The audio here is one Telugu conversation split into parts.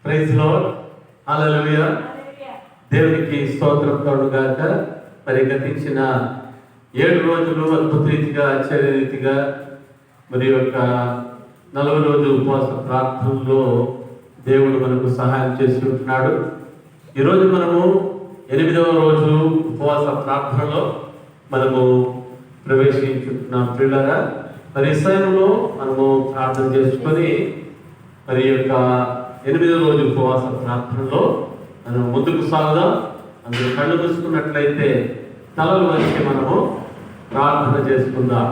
Praise lord, hallelujah. దేవునికి స్తోత్రం కలుగుగాక. మరి గతించిన 7 రోజులు అద్భుత రీతిగా ఆశ్చర్య రీతిగా మరి యొక్క 40 రోజు ఉపవాస ప్రార్థనలో దేవుడు మనకు సహాయం చేసి ఉంటున్నాడు. ఈరోజు మనము 8వ రోజు ఉపవాస ప్రార్థనలో మనము ప్రవేశించుకుంటున్నాం. ప్రియులారా, మరి ఈ సమయంలో మనము ప్రార్థన చేసుకొని మరి యొక్క 8వ రోజు ఉపవాస ప్రార్థనలో మనం ముందుకు సాగుదాం. అందులో కళ్ళు మూసుకున్నట్లయితే తలలు వంచి మనము ప్రార్థన చేసుకుందాం.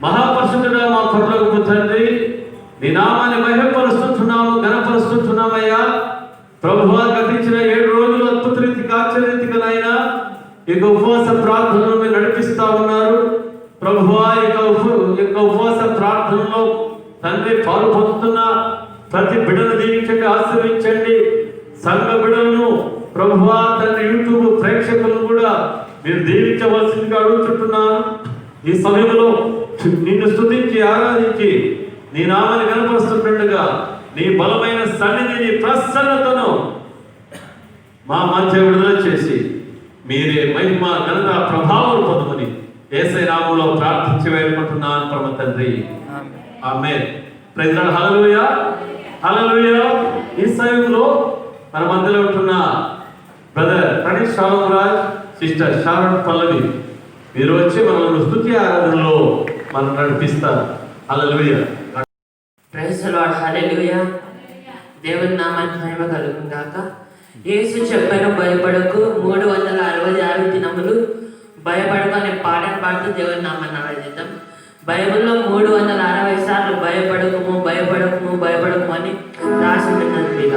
మహాపరిశుద్ధుడా, మా పరలోకపు తండ్రి, నీ నామాన్ని మహిమపరుస్తున్నాము, ఘనపరుస్తున్నామయ్యా. ప్రభువా, గతించిన 7 రోజులు అద్భుత రీతిగా ఆశ్చర్యరీతిగానైనా ఈ ఉపవాస ప్రార్థనలు మీరు నడిపిస్తా ఉన్నారు. ప్రభువా, ఈ ఉపవాస ప్రార్థనలో తండ్రి పాలు పొందుతున్న ప్రతి బిడ్డను దీవించండి, ఆశీర్వించండి. సంఘ బిడ్డలను ప్రభువా తండ్రి, యూట్యూబ్ ప్రేక్షకులను కూడా మీరు దీవించవలసిందిగా అడుగుతుంటున్నాను. ఈ సమయంలో నిన్ను స్తుతించి ఆరాధించి నీ నామాన్ని కనపరుస్తుండగా నీ బలమైన సన్నిధి, నీ ప్రసన్నతను మా మధ్య విడుదల చేసి మీరే మహిమ ఘనత ప్రభావం పొందమని యేసయ్య నామములో ప్రార్థించి వేడుకుంటున్నాను పరమ తండ్రి, ఆమేన్. ప్రైజ్ లార్డ్, హల్లెలూయా, హల్లెలూయా. ఈ సమయంలో మన మధ్యలో ఉంటున్న brother Praneeth Raj, sister Sharon Pallavi, మీరు వచ్చి మనల్ని స్తుతి ఆరాధనలో మనం నడిపిస్తారు. హల్లెలూయా. Praise lord, hallelujah. దేవుని నామానికి మహిమ కలుగును గాక. యేసు చెప్పాను, భయపడకు. 366 దినములు భయపడకు అనే పాటను పాడుతూ దేవుని నామాన్ని ఆరాధిద్దాం. బైబిల్లో 360 సార్లు భయపడకము భయపడకము భయపడకము అని రాసి ఉన్నది మీద.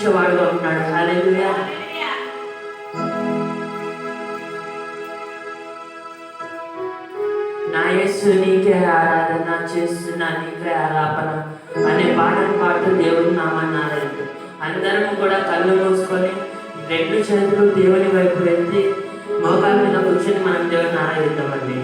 రక్షించేవాడుగా ఉన్నాడు. హల్లెలూయా. నా యేసు నీకే ఆరాధన చేస్తున్నా, నీకే ఆలాపన అనే పాటను పాడుతూ దేవుని నామాన్ని ఆరాధిద్దాం. అందరం కూడా కళ్ళు మూసుకొని రెండు చేతులు దేవుని వైపు ఎత్తి మోకాల మీద కూర్చొని మనం దేవుని ఆరాధిద్దామండి.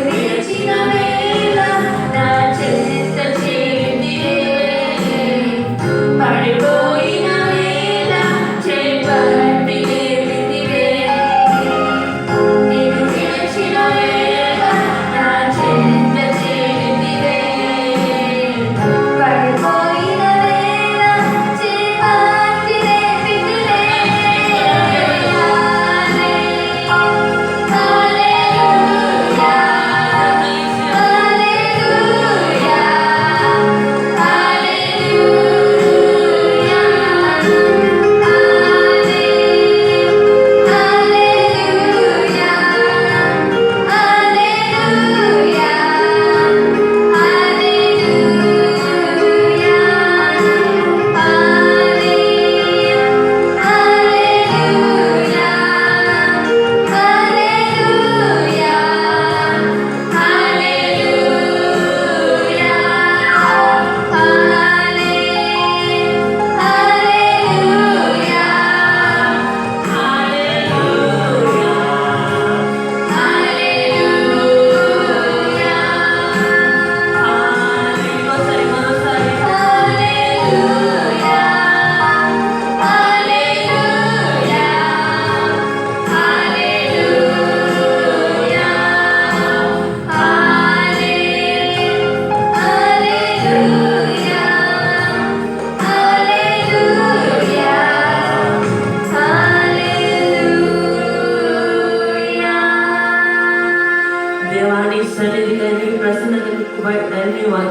చేసిన వేళ నా చెంత చేరితివే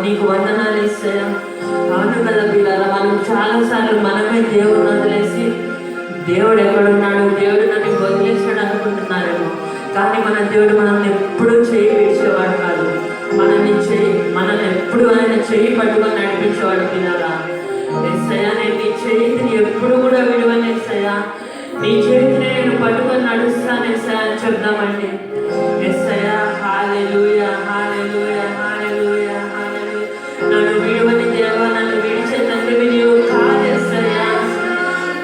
నీకు వందనాలు యేసయ్యా. అవును కదా పిల్లల, మనం చాలాసార్లు మనమే దేవుడిని వదిలేసి దేవుడు ఎక్కడున్నాడు, దేవుడు నన్ను వదిలేసాడు అనుకుంటున్నారేమో. కానీ మన దేవుడు మనల్ని ఎప్పుడూ చేయి విడిచేవాడు కాదు. మనల్ని ఎప్పుడు ఆయన చేయి పట్టుకొని నడిపించేవాడు పిల్లలా. యేసయ్యా, నేను నీ చేతిని ఎప్పుడు కూడా విడవను యేసయ్యా. నీ చేతిని నేను పట్టుకొని నడుస్తాను యేసయ్యా అని చెప్దామండి. యేసయ్యా, హల్లెలూయా, హల్లెలూయా, హల్లెలూయా, హల్లెలూయా. నన్ను విడవని దేవా, నన్ను విడిచే తండ్రివి నీవు కాదు యేసయ్యా.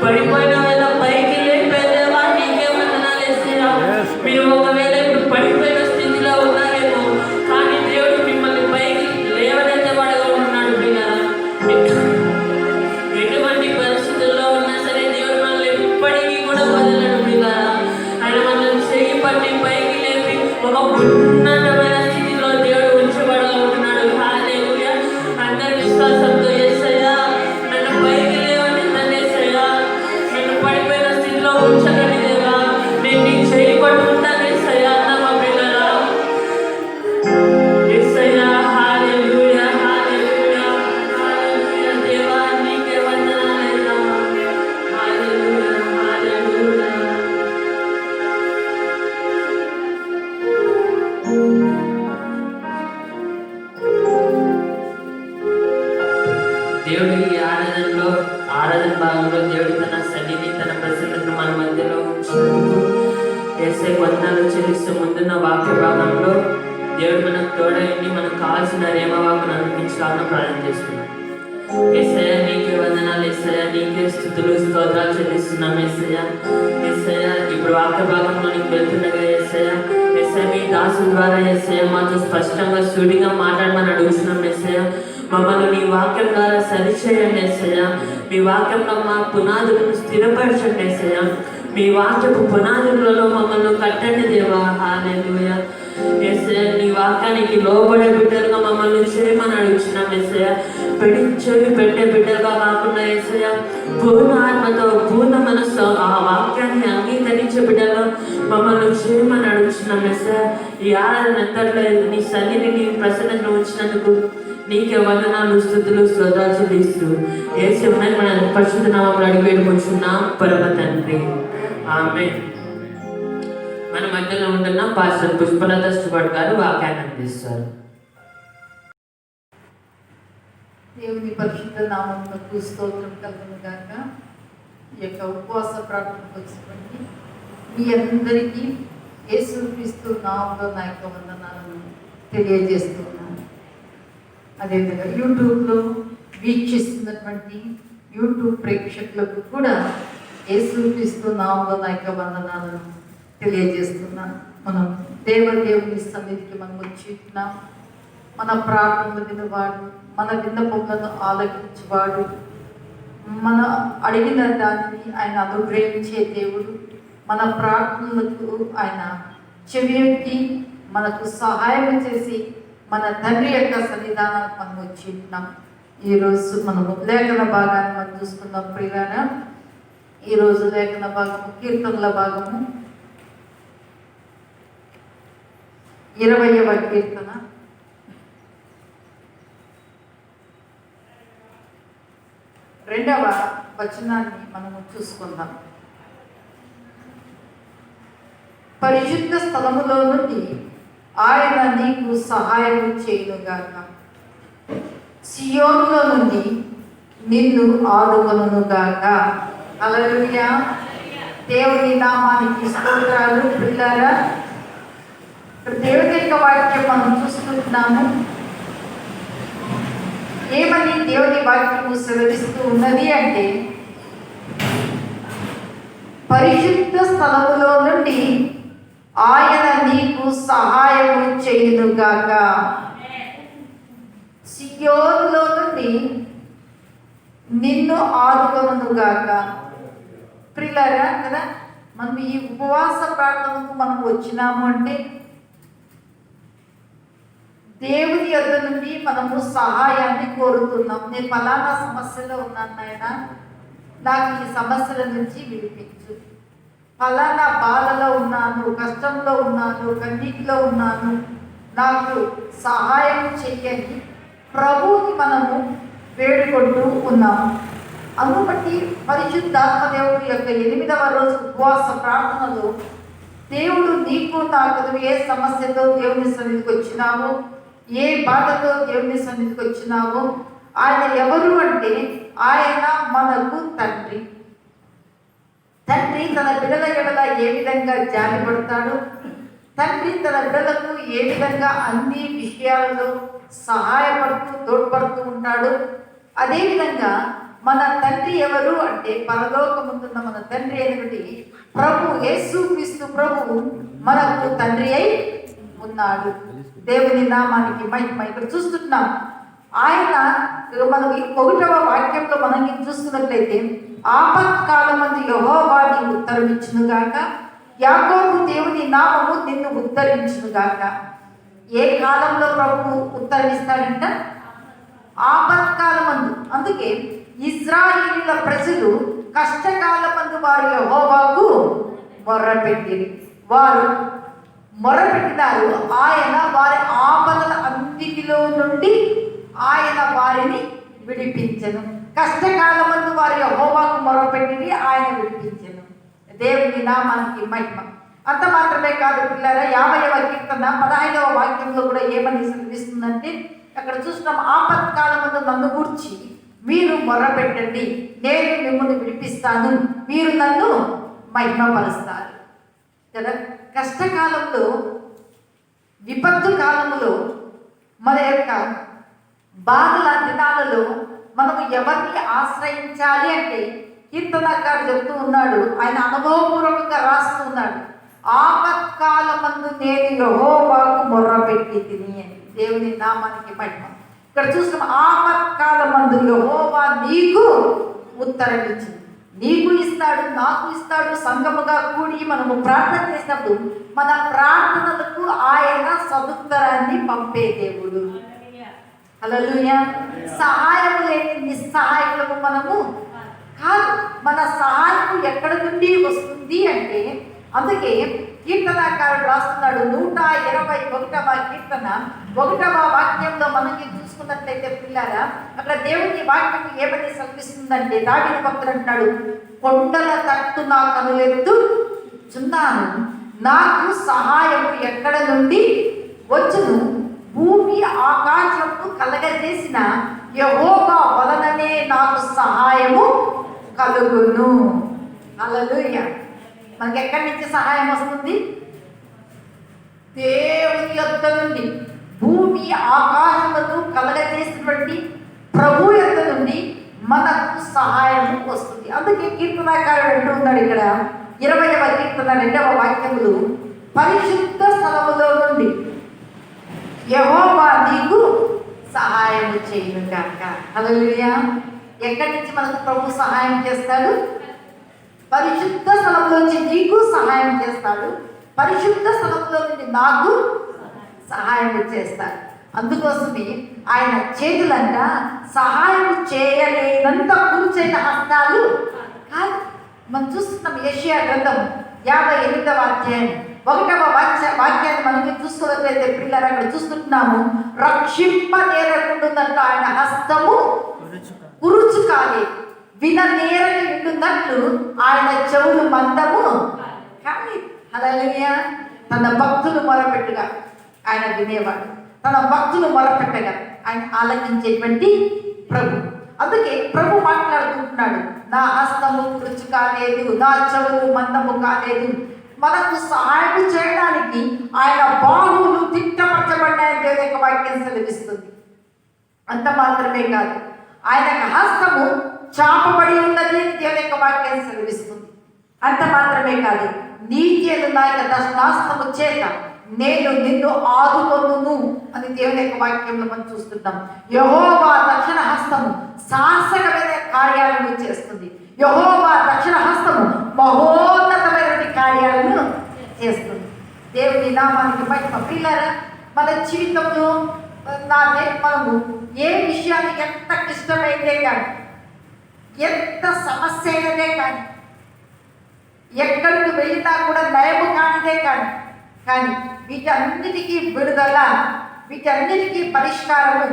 పడిపోయిన వేళ పైకి లేపే దేవా, నీకే వందనాలు యేసయ్యా. మీరు ఒకవేళ ఇప్పుడు పడిపోయిన స్థితిలో ఉన్నారేమో, కానీ దేవుడు మిమ్మల్ని పైకి లేవనెత్తబడగా ఉన్నాడు పిల్లలా. ఎటువంటి పరిస్థితుల్లో ఉన్నా సరే దేవుడు మనల్ని ఎప్పటికీ కూడా వదలడు పిల్లలా. ఆయన మనల్ని చేయి పట్టి పైకి లేపి ఒక ఉన్నతమైన స్థితిలో దేవుడు ఉంచబడగా ఉంటున్నాడు. హల్లెలూయా. అందరి విశ్వాసంతో యేసయ్యా, నన్ను పైకి లేవనెత్తండి యేసయ్యా. నన్ను పడిపోయిన స్థితిలో ఉంచకండి దేవా. నేను నీ చేయి పట్టుకుంటాను యేసయ్యా అన్న పిల్లలా. యేసయ్యా, హల్లెలూయా, హల్లెలూయా, హల్లెలూయా. దేవా, నీకే వందనాలయ్యా. హల్లెలూయా, హల్లెలూయా. దేవుడు ఈ ఆరాధన భాగంలో దేవుడు తన సన్నిధి, తన ప్రసన్నతను మన మధ్యలో ఉంచినందుకు యేసయ్య వందనాలు చెల్లిస్తూ, ముందున్న వాక్య భాగంలో దేవుడు మనకు తోడైంది, మనకు కావాల్సిన రేమవాకును అందించాలని ప్రార్థన చేస్తున్నాం. యేసయ్య, నీకే వందనాలు యేసయ్య. నీకే స్తుతులు స్తోత్రాలు చెల్లిస్తున్నాం యేసయ్య. యేసయ్య, ఇప్పుడు వాక్య భాగంలోనికి వెళ్తుండగా యేసయ్య, మీ దాసు ద్వారా యేసయ్య మాతో స్పష్టంగా సూటిగా మాట్లాడమని అడుగుతున్నాం యేసయ్య. మమ్మల్ని నీ వాక్యం ద్వారా సరిచేయండి యేసయ్య. మీ వాక్యంలో మా పునాదులను స్థిరపరచండి యేసయ్య. మీ వాక్యపు పునాదులలో మమ్మల్ని కట్టండి దేవా. హల్లెలూయా. యేసయ్య, నీ వాక్యానికి లోబడే బిడ్డలుగా మమ్మల్ని చేయమని అడుగుతున్నాం యేసయ్య. చెవి పెట్టే బిడ్డలుగా కాకుండా యేసయ్య, పూర్ణ ఆత్మతో పూర్ణ మనస్సుతో ఆ వాక్యాన్ని అంగీకరించే బిడ్డలు మమ్మల్ని చేయమని అడుగుతున్నాం యేసయ్య. ఈ ఆరాధన అంతట్లో నీ సన్నిధిని, నీ ప్రసన్నతను ఉంచినందుకు నీకే వందనాలు స్తుతులు స్తోత్రాలు చెల్లిస్తూ యేసయ్య మన పరిశుద్ధ నామములో అడిగి వేడుకొంచున్నాం పరమ తండ్రి. ఆమేన్. మన మధ్యలో ఉంటున్న పాస్టర్ పుష్పలత స్టువర్ట్ గారు వాక్యాన్ని అందిస్తారు. దేవుని పరిశుద్ధ నామమునకు స్తోత్రం కలుగును గాక. ఈ యొక్క ఉపవాస ప్రార్థనకు వచ్చినటువంటి మీ అందరికీ యేసుక్రీస్తు నామములో నా యొక్క వందనాలను తెలియజేస్తున్నాను. అదేవిధంగా యూట్యూబ్లో వీక్షిస్తున్నటువంటి యూట్యూబ్ ప్రేక్షకులకు కూడా యేసుక్రీస్తు నామములో నా యొక్క వందనాలను తెలియజేస్తున్నాను. మనం దేవుని సన్నిధికి మనం వచ్చినాం. మన ప్రార్థనలు వినవాడు, మన విన్నపములను ఆలకించేవాడు, మన అడిగిన దానిని ఆయన అనుగ్రహించే దేవుడు. మన ప్రార్థనలకు ఆయన చెవియొగ్గి మనకు సహాయం చేసి మన తండ్రి యొక్క సన్నిధానానికి మనం వచ్చి ఉంటున్నాం. ఈరోజు మనము లేఖన భాగాన్ని మనం చూసుకుందాం ప్రియులారా. ఈరోజు లేఖన భాగము కీర్తనల భాగము 20వ కీర్తన 2వ వచనాన్ని మనము చూసుకుందాం. పరిశుద్ధ స్థలములో నుండి ఆయన నీకు సహాయం చేయునుగాక. సియోనులో నుండి నిన్ను ఆదుకొనుగాక. హల్లెలూయా. దేవుని నామానికి స్తోత్రాలు. పిల్లారా, దేవుని యొక్క వాక్యం మనం చూస్తున్నాము. ఏమని దేవుని వాక్యము సెలవిస్తూ ఉన్నది అంటే, పరిశుద్ధ స్థలములో నుండి ఆయన నీకు సహాయము చేయునుగాక. సియోనులో నుండి నిన్ను ఆదుకొనుగాక. ప్రియులారా, కదా మనం ఈ ఉపవాస ప్రార్థనకు మనం వచ్చినాము అంటే దేవుని యొద్ద నుండి మనము సహాయాన్ని కోరుతున్నాం. నేను ఫలానా సమస్యలో ఉన్నాను నాయన, నాకు ఈ సమస్యల నుంచి విడిపించు. ఫలానా బాధలో ఉన్నాను, కష్టంలో ఉన్నాను, కన్నీటిలో ఉన్నాను, నాకు సహాయం చెయ్యండి ప్రభువుని మనము వేడుకుంటూ ఉన్నాము. అందుబట్టి పరిశుద్ధాత్మ దేవుడి యొక్క 8వ రోజు ఉపవాస ప్రార్థనలో దేవుడు నీకు నాకు ఏ సమస్యతో దేవుని సన్నిధికి వచ్చినావో, ఏ బాధతో దేవుని సన్నిధికి వచ్చినావో, ఆయన ఎవరు అంటే ఆయన మనకు తండ్రి. తండ్రి తన బిడ్డల ఎడల ఏ విధంగా జాలిపడతాడు, తండ్రి తన బిడ్డలకు ఏ విధంగా అన్ని విషయాలలో సహాయపడుతూ తోడ్పడుతూ ఉంటాడు. అదేవిధంగా మన తండ్రి ఎవరు అంటే పరలోకముందున్న మన తండ్రి అయినటువంటి ప్రభు యేసుక్రీస్తు ప్రభు మనకు తండ్రి అయి ఉన్నాడు. దేవుని నామానికి మహిమ. ఇక్కడ చూస్తున్నాం, ఆయన మనకి 1వ వాక్యంలో మనం చూస్తున్నట్లయితే ఆపత్కాలమందు యెహోవా నీకు ఉత్తరమిచ్చునుగాక, యాకోబు దేవుని నామము నిన్ను ఉద్ధరించునుగాక. ఏ కాలంలో ప్రభు ఉత్తరమిస్తాడంట? ఆపత్కాలమందు. అందుకే ఇశ్రాయేలీయుల ప్రజలు కష్టకాలమందు వారు యెహోవాకు మొర్రపెట్టిరి. వారు మొరపెట్టినారు, ఆయన వారి ఆపదల అన్నిటిలో నుండి ఆయన వారిని విడిపించెను. కష్టకాలమందు వారి యెహోవాకు మొరపెట్టిరి, ఆయన విడిపించెను. దేవుని నామానికి మహిమ. అంత మాత్రమే కాదు పిల్లరా, 50వ కీర్తన 15వ వాక్యంలో కూడా ఏమని సెలవిస్తుందంటే, అక్కడ చూస్తున్నాం, ఆపత్కాలమందు నన్ను గూర్చి మీరు మొర్రపెట్టండి, నేను మిమ్మల్ని విడిపిస్తాను, మీరు నన్ను మహిమపరుస్తారు కదా. కష్టకాలంలో, విపత్తు కాలంలో, మన యొక్క బాధల దినాలలో మనము ఎవరిని ఆశ్రయించాలి అంటే కీర్తనకారుడు చెప్తూ ఉన్నాడు, ఆయన అనుభవపూర్వకంగా రాస్తూ ఉన్నాడు, ఆపత్కాలమందు నేను యెహోవాకు మొర్రపెట్టి తిని అని. దేవుని నామానికి మహిమ. ఇక్కడ చూసిన ఆపత్కాలమందు యెహోవా నీకు ఉత్తరం ఇచ్చింది. నీకు ఇస్తాడు, నాకు ఇస్తాడు. సంఘముగా కూడి మనము ప్రార్థన చేసినప్పుడు మన ప్రార్థనలకు ఆయన సదుత్తరాన్ని పంపే దేవుడు. హల్లెలూయా. సహాయం లేని నిస్సహాయకులకు మనము కాదు. మన సహాయం ఎక్కడి నుండి వస్తుంది అంటే, అందుకే కీర్తనకారుడు రాస్తున్నాడు 121వ కీర్తన 1వ వాక్యంలో మనకి చూసుకున్నట్లయితే పిల్లరా, అక్కడ దేవుని వాక్యం ఏమని సెలవిస్తుందంటే, దావీదు భక్తుడు అంటున్నాడు, కొండల తట్టు నా కనులెత్తు చున్నాను, నాకు సహాయం ఎక్కడ నుండి వచ్చును, భూమి ఆకాశము కలగజేసిన యెహోవా వలననే నాకు సహాయము కలుగును. హల్లెలూయా. మనకి ఎక్కడి నుంచి సహాయం వస్తుంది? దేవుని యొద్ద నుండి, భూమి ఆకాశమును కలగజేసినటువంటి ప్రభు యొద్ద నుండి మనకు సహాయం వస్తుంది. అందుకే కీర్తనకారుడు అంటూ ఉన్నాడు ఇక్కడ 20వ కీర్తన 2వ వాక్యములు, పరిశుద్ధ స్థలములో నుండి యెహోవా నీకు సహాయం చేయుగాక. హల్లెలూయా. ఎక్కడి నుంచి మనకు ప్రభు సహాయం చేస్తాడు? పరిశుద్ధ స్థలంలోంచి నీకు సహాయం చేస్తాడు, పరిశుద్ధ స్థలంలో నుండి నాకు సహాయం చేస్తాడు. అందుకోసమే ఆయన చేతులంట సహాయం చేయలేనంత కూర్చైన హస్తాలు కాదు. మనం చూస్తున్నాం యెషయా గ్రంథం 58వ అధ్యాయం 1వ వాక్యాన్ని మనం చూసుకోవట్లయితే పిల్లలు అక్కడ చూస్తున్నాము, రక్షింపనేరకుండున్నట్టు ఆయన హస్తము కురుచు కాలేదు, విననేరని ఉండున్నట్లు ఆయన చెవులు మందము కానీ. హల్లెలూయా. తన భక్తులు మొరపెట్టుగా ఆయన వినేవాడు, తన భక్తులు మొరపెట్టగా ఆయన ఆలకించేటువంటి ప్రభు. అందుకే ప్రభు మాట్లాడుకుంటున్నాడు, నా హస్తము కురుచు కాలేదు, నా చెవులు మందము కాలేదు. మనకు సహాయం చేయడానికి ఆయన బాహువులు తిట్టపరచబడ్డాయని దేవుని యొక్క వాక్యం సెలవిస్తుంది. అంత మాత్రమే కాదు, ఆయన హస్తము చాపబడి ఉన్నది అని దేవుని యొక్క వాక్యం సెలవిస్తుంది. అంత మాత్రమే కాదు, నీకేను నా యొక్క దశనాస్తము చేత నేను నిన్ను ఆదుకొనును అని దేవుని యొక్క వాక్యంలో మనం చూస్తున్నాం. యెహోవా దక్షిణ హస్తము సాహసకమైన కార్యాలను చేస్తుంది. యెహోవా దక్షిణ హస్తము మహోన్నతమైన కార్యాలను చేస్తుంది. దేవుని నామానికి మహిమ. పిల్లరా, మన జీవితంలో మనము ఏ విషయాన్ని ఎంత క్లిష్టమైందే కానీ, ఎంత సమస్య అయినదే కానీ, ఎక్కడికి వెళ్ళినా కూడా నయము కానిదే కానీ వీటన్నిటికీ విడుదల, వీటన్నిటికీ పరిష్కారము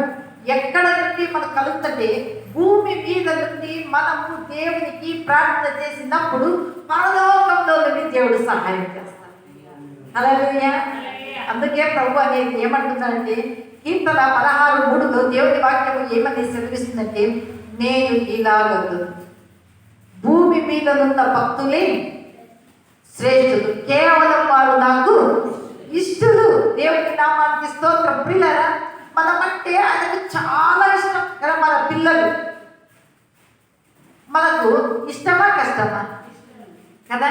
ఎక్కడ నుండి మనకు కలుగుతుంటే భూమి మీద నుండి మనము దేవునికి ప్రార్థన చేసినప్పుడు పరలోకంలో నుండి దేవుడు సహాయం చేస్తాడు. హల్లెలూయా. అందుకే ప్రభు అనేది ఏమంటున్నాడంటే కీర్తన 16:3లో దేవుని వాక్యము ఏమని సెలవిస్తుందంటే, నేను ఇలాగదు భూమి మీద ఉన్న భక్తులే శ్రేష్ఠులు, కేవలం వారు నాకు ఇష్టలు. దేవుని నామానికి స్తోత్రం. ప్రియులారా, మనమంటే ఆయనకు చాలా ఇష్టం కదా. మన పిల్లలు మనకు ఇష్టమా కష్టమా కదా?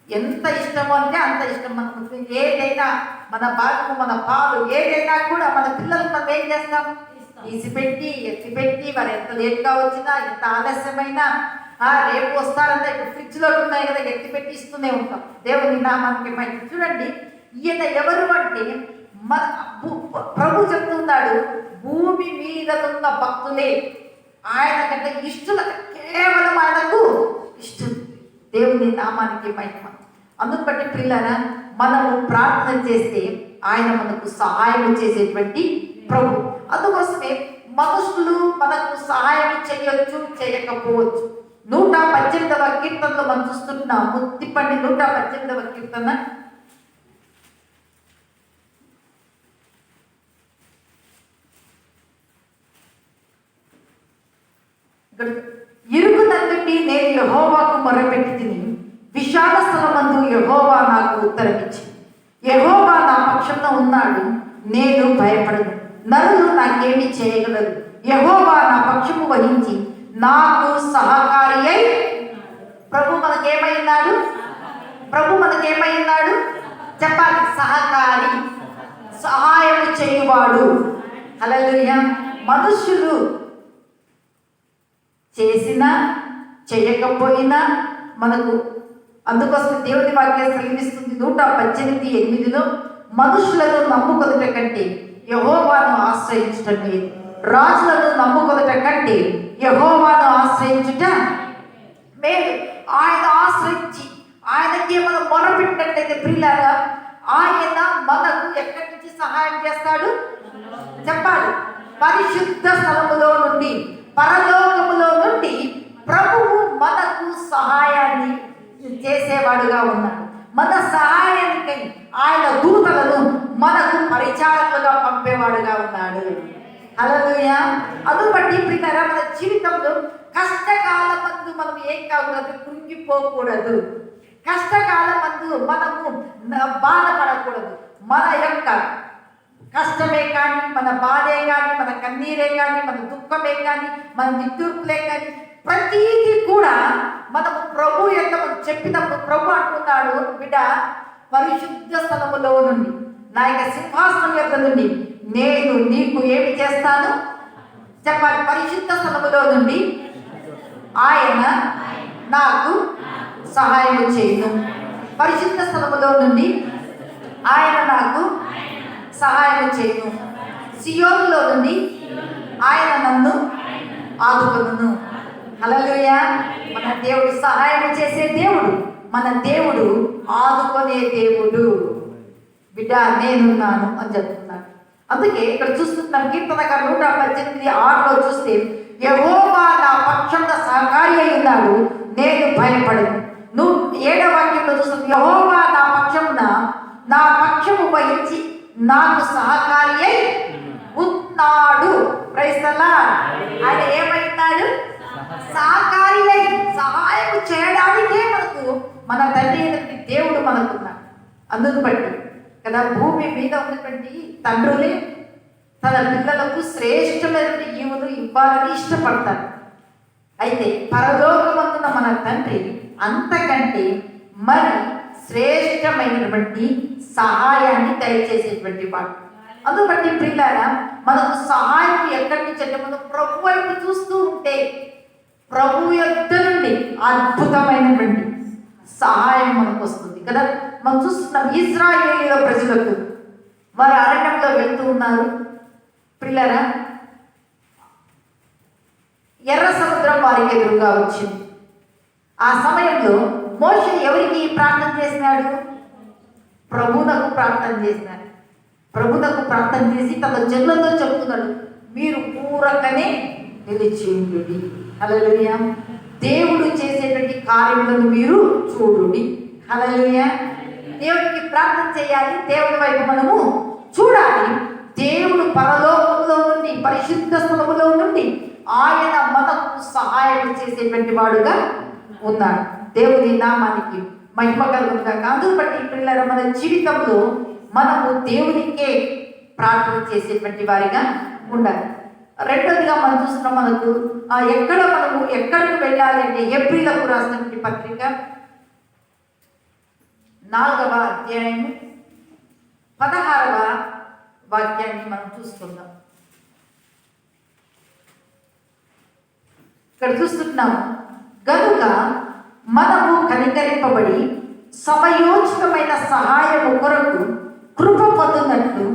ఎంత ఇష్టమో అంటే అంత ఇష్టం. మనకు ఏదైనా మన భాగము మన పాలు ఏదైనా కూడా మన పిల్లలకు మనం ఏం చేస్తాం? తీసిపెట్టి ఎత్తిపెట్టి వారు ఎంత లేట్గా వచ్చినా ఎంత ఆలస్యమైనా రేపు వస్తారంటే ఇప్పుడు ఫ్రిడ్జ్లో ఉన్నాయి కదా ఎత్తిపెట్టి ఇస్తూనే ఉంటాం. దేవుని నామానికి మంచి. చూడండి, ఈయన ఎవరు అంటే మన ప్రభు చెప్తున్నాడు, భూమి మీద ఉన్న భక్తులే ఆయన కంటే ఇష్టలు, కేవలం ఆయనకు ఇష్టం. దేవుని నామానికి మహిమ. అందుకు బట్టి పిల్లరా, మనము ప్రార్థన చేస్తే ఆయన మనకు సహాయం చేసేటువంటి ప్రభు. అందుకోసమే మనుషులు మనకు సహాయం చేయొచ్చు, చేయకపోవచ్చు. 118వ కీర్తనలో మనం చూస్తున్నాము. తిప్పండి 118వ కీర్తన. ఇరుకు నందుండి నేను యెహోవాకు మొరపెట్టి తిని, విశాల స్థలమందు యెహోవా నాకు ఉత్తరమిచ్చి, యెహోవా నా పక్షంలో ఉన్నాడు, నేను భయపడను. నరులు నాకేమి చేయగలరు? యెహోవా నా పక్షము వహించి నాకు సహకారి అయి. ప్రభు మనకేమైనాడు? ప్రభు మనకేమైనాడు చెప్పాలి. సహకారి, సహాయం చేయువాడు. హల్లెలూయా. మనుషులు చేసినా చేయకపోయినా మనకు, అందుకోసం దేవుని వాక్యం సెలవిస్తుంది 118:8లో, మనుషులను నమ్ముకొనుట కంటే యెహోవాను ఆశ్రయించుట మేలు, రాజులను నమ్ముకొనుట కంటే యెహోవాను ఆశ్రయించుట మేలు. ఆయన ఆశ్రయించి ఆయనకి మనం మొరపెట్టినట్లయితే ప్రియులారా, ఆయన మనకు ఎక్కడి నుంచి సహాయం చేస్తాడు చెప్పాలి. పరిశుద్ధ స్థలములో నుండి, పరలోకములో నుండి ప్రభువు మనకు సహాయాన్ని చేసేవాడుగా ఉన్నాడు. మన సహాయానికై ఆయన దూతలను మనకు పరిచారకులుగా పంపేవాడుగా ఉన్నాడు. హల్లెలూయా. అందుబట్టి ప్రియులారా, మన జీవితంలో కష్టకాలం మందు మనం ఏం కాకూడదు, కృంగిపోకూడదు. కష్టకాలం మందు మనము బాధపడకూడదు. మన యొక్క కష్టమే కానీ, మన బాధే కానీ, మన కన్నీరే కానీ, మన దుఃఖమే కానీ, మన నిట్టూర్పులే కానీ, ప్రతీది కూడా మనము ప్రభు యొక్క మనం చెప్పినప్పుడు ప్రభు అంటున్నాడు, బిడ్డ పరిశుద్ధ స్థలములో నుండి, నా యొక్క సింహాసనం యొక్క నుండి నేను నీకు ఏమి చేస్తాను చెప్పాలి. పరిశుద్ధ స్థలములో నుండి ఆయన నాకు సహాయం చేయను. పరిశుద్ధ స్థలములో నుండి ఆయన నాకు సహాయం చేయను. సియోనులో నుండి ఆయన నన్ను ఆదుకొనును. హల్లెలూయా. మన దేవుడు సహాయం చేసే దేవుడు, మన దేవుడు ఆదుకునే దేవుడు. బిడ్డ నేనున్నాను అని చెప్తున్నాడు. అందుకే ఇక్కడ చూస్తున్నాం కీర్తనకారు 118:6లో చూస్తే, యెహోవా నా పక్షంగా సహకారి అయి ఉన్నాడు, నేను భయపడను. 7వ వాక్యంలో చూస్తాం, యెహోవా నా పక్షమున నా పక్షము వహించి నాకు సహకారి అయి ఉన్నాడు. Praise the Lord. ఆయన ఏమైనాడు? సహకారి అయి, సహాయం చేయడానికే మనకు మన తండ్రి అయినటువంటి దేవుడు మనకున్నాడు. అందుకు బట్టి కదా భూమి మీద ఉన్నటువంటి తండ్రులే తన పిల్లలకు శ్రేష్టమైనటువంటి ఈవులు ఇవ్వాలని ఇష్టపడతారు. అయితే పరలోకమందున మన తండ్రి అంతకంటే మరి శ్రేష్టమైనటువంటి సహాయాన్ని దయచేసేటువంటి వాడు. అందుబట్టి ప్రియులారా, మనకు సహాయం ఎక్కడి నుంచి అంటే మనం ప్రభు వైపు చూస్తూ ఉంటే ప్రభు యొద్ద నుండి అద్భుతమైనటువంటి సహాయం మనకు వస్తుంది కదా. మనం చూస్తున్నాం ఇశ్రాయేలీయుల ప్రజలకు, వారు అరణ్యంలో వెళ్తూ ఉన్నారు ప్రియులారా. ఎర్ర సముద్రం వారికి ఎదురుగా వచ్చింది. ఆ సమయంలో మోషే ఎవరికి ప్రార్థన చేసినాడు? ప్రభువునకు ప్రార్థన చేసినాడు. ప్రభువునకు ప్రార్థన చేసి తన జనులతో చెప్తున్నాడు, మీరు ఊరకనే నిలిచి ఉండుడి. హల్లెలూయా. దేవుడు చేసేటువంటి కార్యములను మీరు చూడుడి. హల్లెలూయా. దేవుడికి ప్రార్థన చేయాలి, దేవుడి వైపు మనము చూడాలి. దేవుడు పరలోకంలో నుండి, పరిశుద్ధ స్థలములో నుండి ఆయన మనకు సహాయం చేసేటువంటి వాడుగా ఉన్నాడు. దేవుని నామానికి మహిమ కలుగుగా కాదు. బట్టి పిల్లల మన జీవితంలో మనము దేవునికే ప్రార్థన చేసేటువంటి వారిగా ఉండాలి. రెండోదిగా మనం చూస్తున్నాం, మనకు ఎక్కడికి వెళ్ళాలి అంటే ఏప్రిలకు రాసినటువంటి పత్రిక 4వ అధ్యాయం 16వ వాక్యాన్ని మనం చూస్తున్నాం. ఇక్కడ చూస్తున్నాం, గనుక మనము కనికరింపబడి సమయోచితమైన సహాయము కొరకు కృప పొందునట్లు